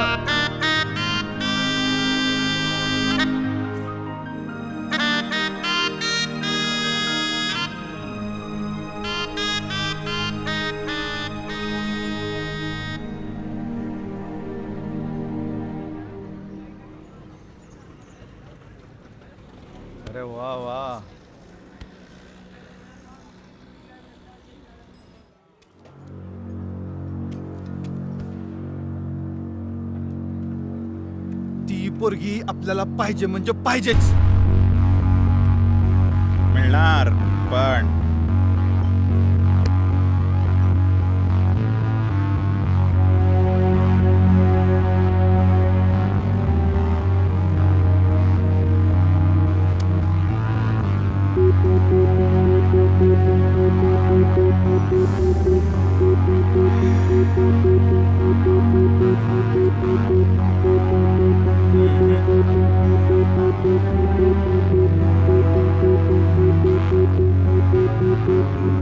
अरे वा वा. ती पोरगी आपल्याला पाहिजे म्हणजे पाहिजेच. मिळणार पण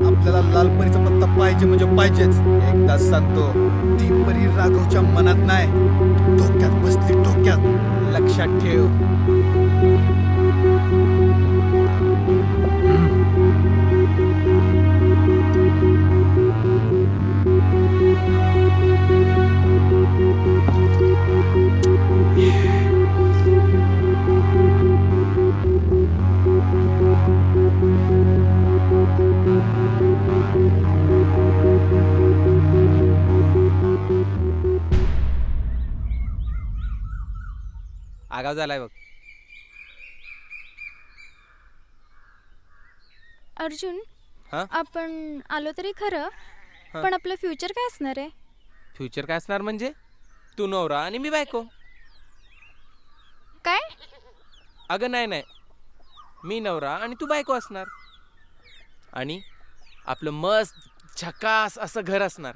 आपल्याला लालपरीचा पत्ता पाहिजे म्हणजे पाहिजेच. एकदा सांगतो, ती परी राघवच्या मनात नाही, डोक्यात बसली, डोक्यात. लक्षात ठेव. आगाव झालाय बघ. अर्जुन, हा? आपण आलो तरी खरं, हा. पण आपलं फ्युचर काय असणार आहे? फ्युचर काय असणार म्हणजे? तू नवरा आणि मी बायको. काय? अगं नाही नाही, मी नवरा आणि तू बायको असणार. आणि आपलं मस्त झकास असं घर असणार.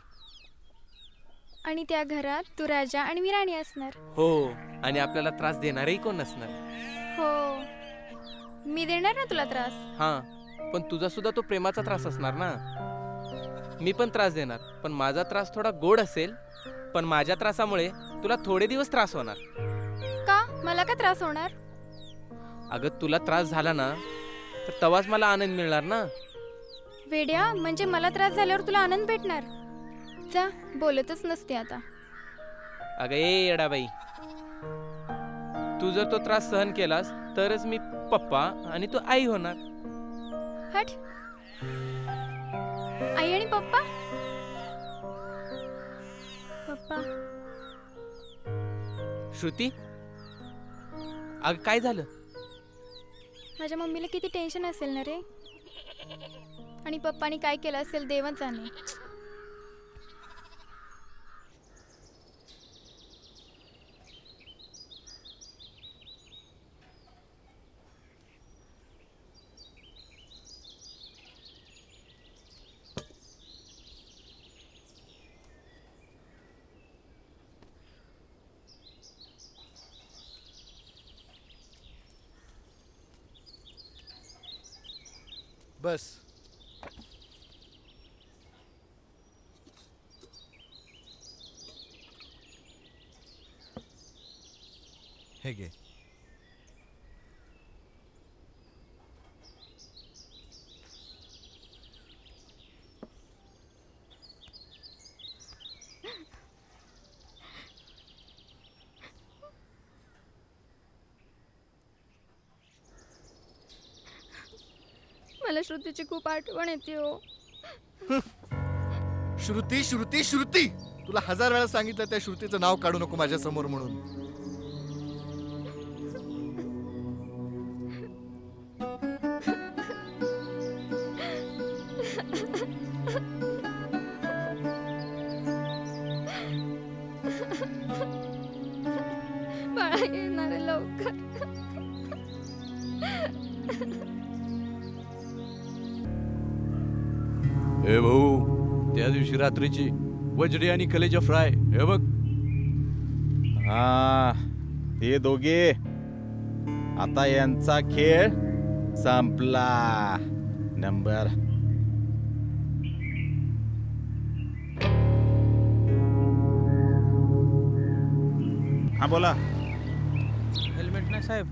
आणि त्या घरात तू राजा आणि मी राणी असणार. हो, आणि आपल्याला त्रास देणारही कोण नसणार. हो, मी देणार ना तुला त्रास. हां, पण तुझा सुद्धा तो प्रेमाचा त्रास असणार ना. मी पण त्रास देणार, पण माझा त्रास थोडा गोड असेल. पण माझ्या त्रासामुळे तुला थोडे दिवस त्रास होणार. का? मला का त्रास होणार? अगं तुला त्रास झाला ना, तर तेव्हाच मला आनंद मिळणार ना. वेड्या, म्हणजे मला त्रास झाल्यावर तुला आनंद भेटणार? जा, बोलतच नसते आता. अगं ए येडाबाई, तू जर तो त्रास सहन केलास तरच मी पप्पा आणि तू आई होणार. हट. आई आणि पप्पा? पप्पा. श्रुती, अगं काय झालं? माझ्या मम्मीला किती टेन्शन असेल ना रे. आणि पप्पानी काय केलं असेल देवच जाणे. बस. हे घे. मला श्रुतीची खूप आठवण येते हो. श्रुती, श्रुती, श्रुती. तुला 1000 वेळा सांगितलं त्या श्रुतीचं नाव काढू नको माझ्या समोर म्हणून. बाळा येणार आहे लवकर. हे भाऊ, त्या दिवशी रात्रीची वजडी आणि कलेजा फ्राय, हे बघ. हा, हे दोघे, आता यांचा खेळ संपला. नंबर हा बोला. हेल्मेट नाही साहेब.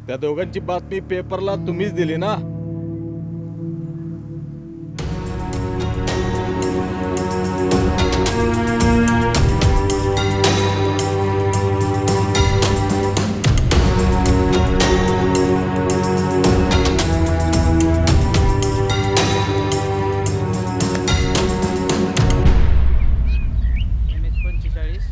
त्या दोघांची बातमी पेपरला तुम्हीच दिली ना? NH45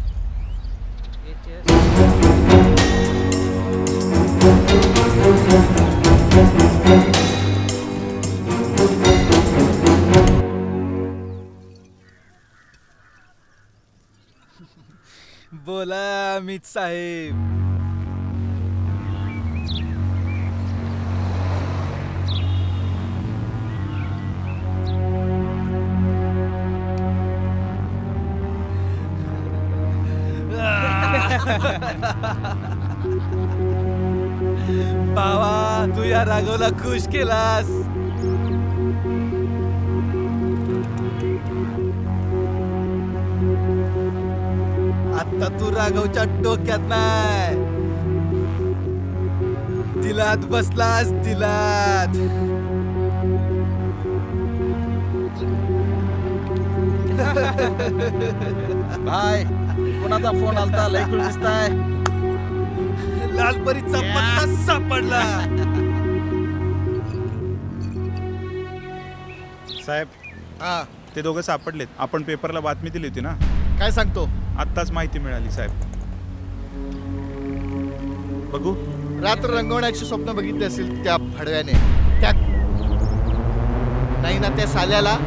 बोला अमित साहेब. बाबा तू या राघवला खुश केलास. आता तू राघवच्या डोक्यात नाही, दिलात बसलास दिलात. भाई कोणाचा फोन आलता? लय खुश दिसताय. लालपरीचा पत्ता सापडला. साहेब हा ते दोघं सापडलेत. आपण पेपरला बातमी दिली होती ना? काय सांगतो? आत्ताच माहिती मिळाली साहेब. बघू. रात्र रंगवण्याची स्वप्न बघितली असेल त्या फडव्याने. त्या नाही ना त्या साल्याला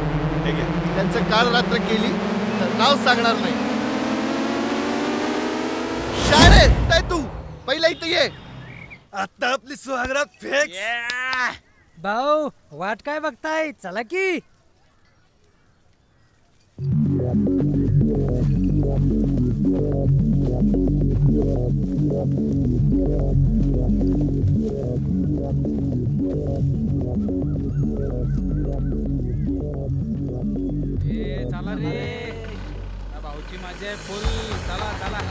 त्यांचं काळ रात्र केली तर नाव सांगणार नाही. शाळे कुठे तू? पहिला इथे ये. आता आपली सुहागरात फेक. भाऊ वाट काय बघताय? चला की. चला रे, भाऊची मजा आहे फुल. चला चला.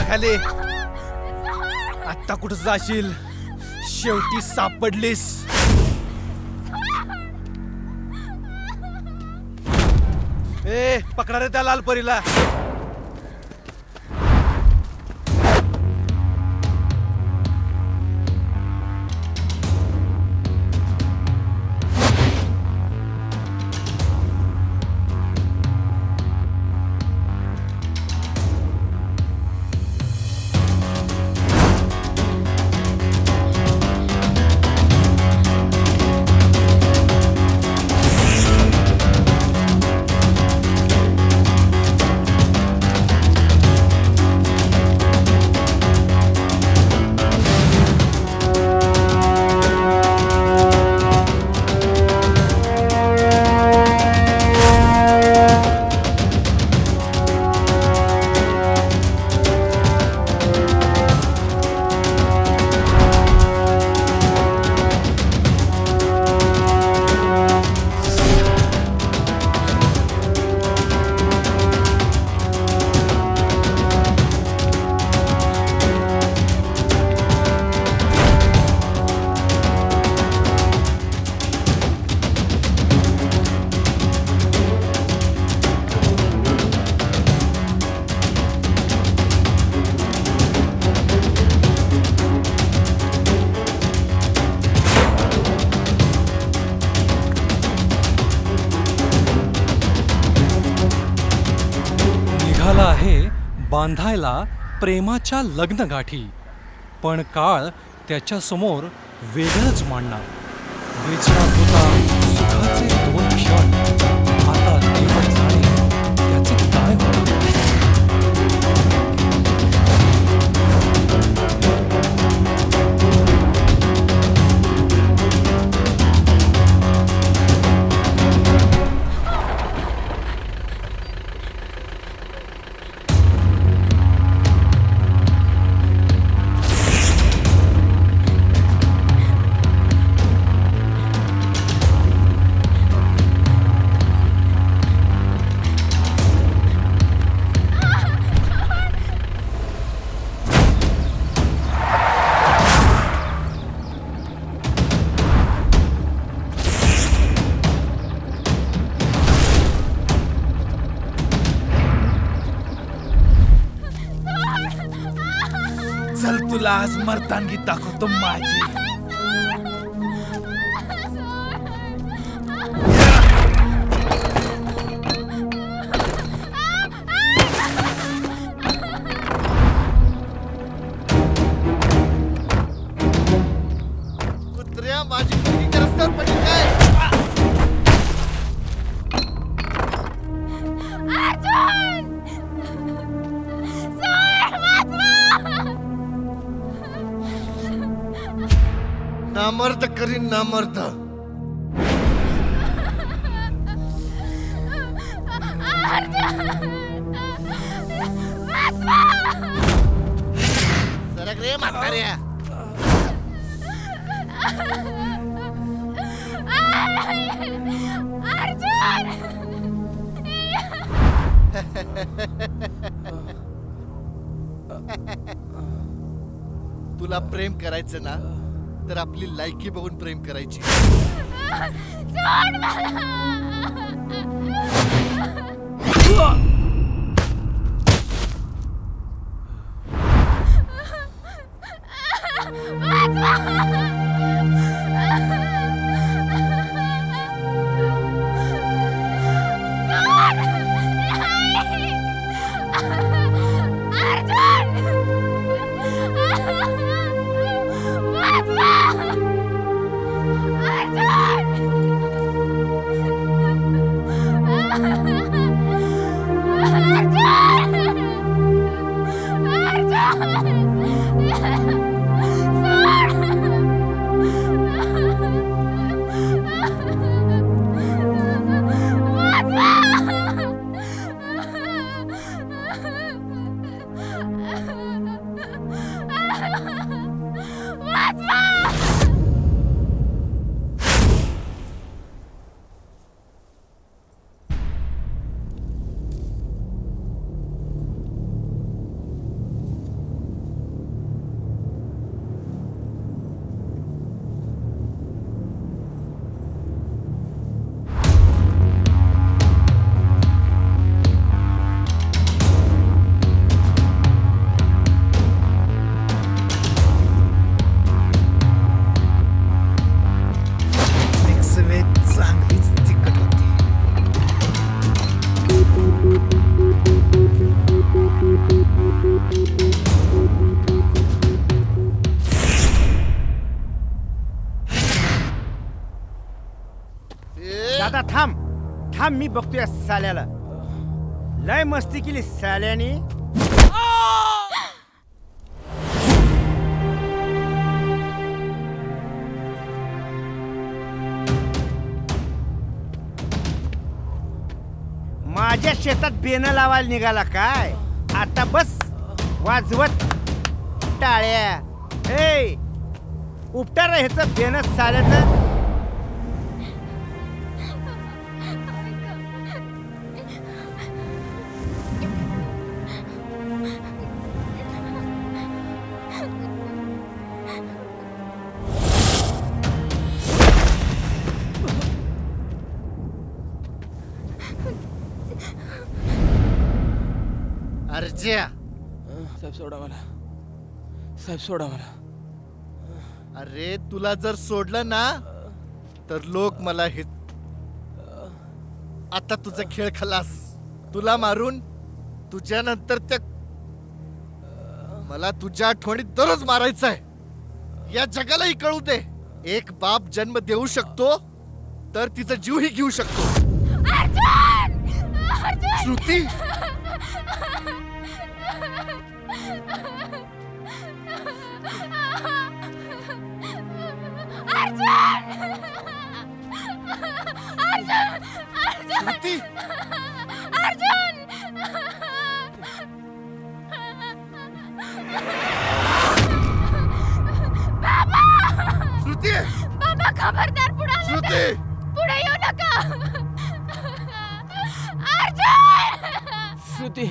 खाली. आता कुठं जाशील? शेवटी सापडलीस. ए पकडा रे त्या लालपरीला. निघाला आहे बांधायला प्रेमाच्या लग्नगाठी, पण काळ त्याच्या समोर वेगळंच मांडणार. वेचणार होता सुखाचे 2 क्षण, आता देवच जाणे त्याचे काय होणार. चल तुला आज मर्दानगी दाखवतो माझी. कुत्र्या माझी मुलगी रस्त्यावर पडली काय? नामर्द करीन नामर्द. सरक रे म्हाताऱ्या. तुला प्रेम करायचं ना तर आपली लायकी बघून प्रेम करायची. दादा थांब थांब, मी बघतोय साल्याला. लय मस्ती केली साल्यानी. माझ्या शेतात बेनं लावायला निघाला काय? आता बस वाजवत टाळ्या. ए उपटा रे ह्याचं बेनं साल्याचं. अर्ज्या, साहेब सोडा मला. साहेब सोडा मला. अरे तुला जर सोडलं ना तर लोक मला आता तुझा खेळ खलास. तुला मारून तुझ्यानंतर त्या मला तुझ्या आठवणीत दररोज मारायचं आहे. या जगालाही कळू दे, एक बाप जन्म देऊ शकतो तर तिचा जीवही घेऊ शकतो. श्रुती, श्रुती, श्रुती, बाबा खबरदार पुढे आला श्रुती. तर. पुढे येऊ नका. अर्जुन! श्रुती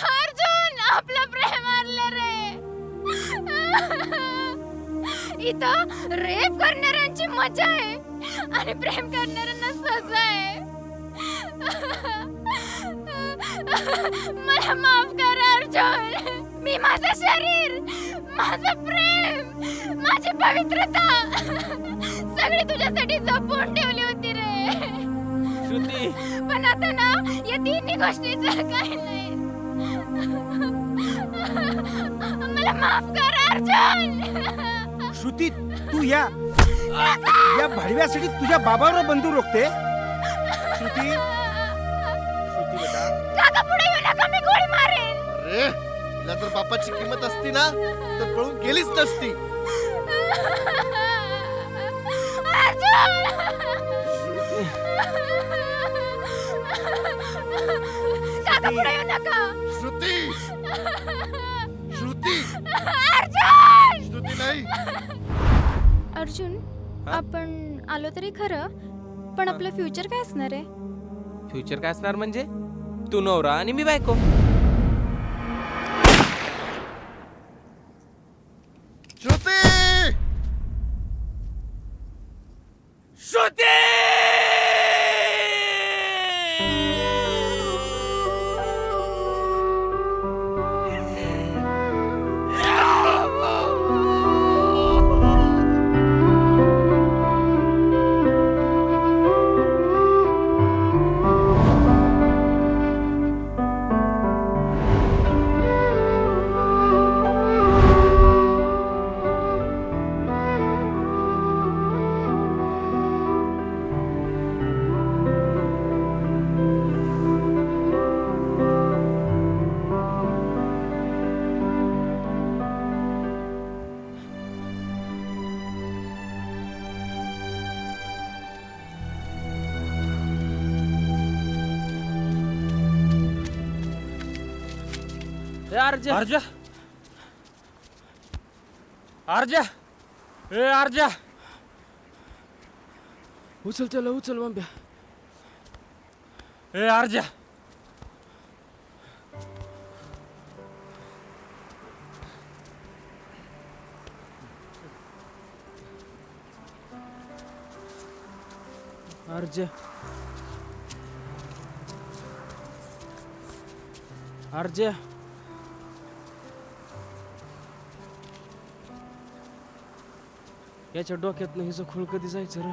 अर्जुन, आपलं प्रेम मारलं रे. इथं रेप करणाऱ्यांची मजा आहे आणि प्रेम करणाऱ्यांना सजा आहे. मला माफ कर अर्जुन. मी माझं शरीर, माझं प्रेम, माझी पवित्रता सगळी तुझ्यासाठी जपून ठेवली होती रे. श्रुती पण आता ना या तिन्ही गोष्टीचं काही नाही. मला माफ कर अर्जुन. श्रुती, तू या भाडव्यासाठी तुझ्या बाबावर बंदूक रोखते. श्रुती, श्रुती बेटा. काका पुढे येऊ नका, मी गोळी मारेन. अरे तिला जर बापाची किंमत असती ना तर पळून गेलीच नसती. काका पुढे येऊ नका. श्रुती, श्रुती, अर्जुन! श्रुती नाही. अर्जुन, आपण आलो तरी खरं, पण आपलं फ्युचर काय असणार आहे? फ्युचर काय असणार म्हणजे तू नवरा आणि मी बायको. श्रुती, श्रुती अर्जा अर्जा अर्जा ए अर्जा उचल त्याला, उचल बांब्या. ए अर्जा अर्जा अर्जा याच्या डोक्यातनं हिचं खूळ कधी जायचं रे?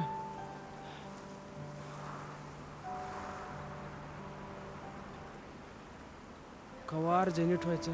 कवा अर्ज नीट व्हायचं?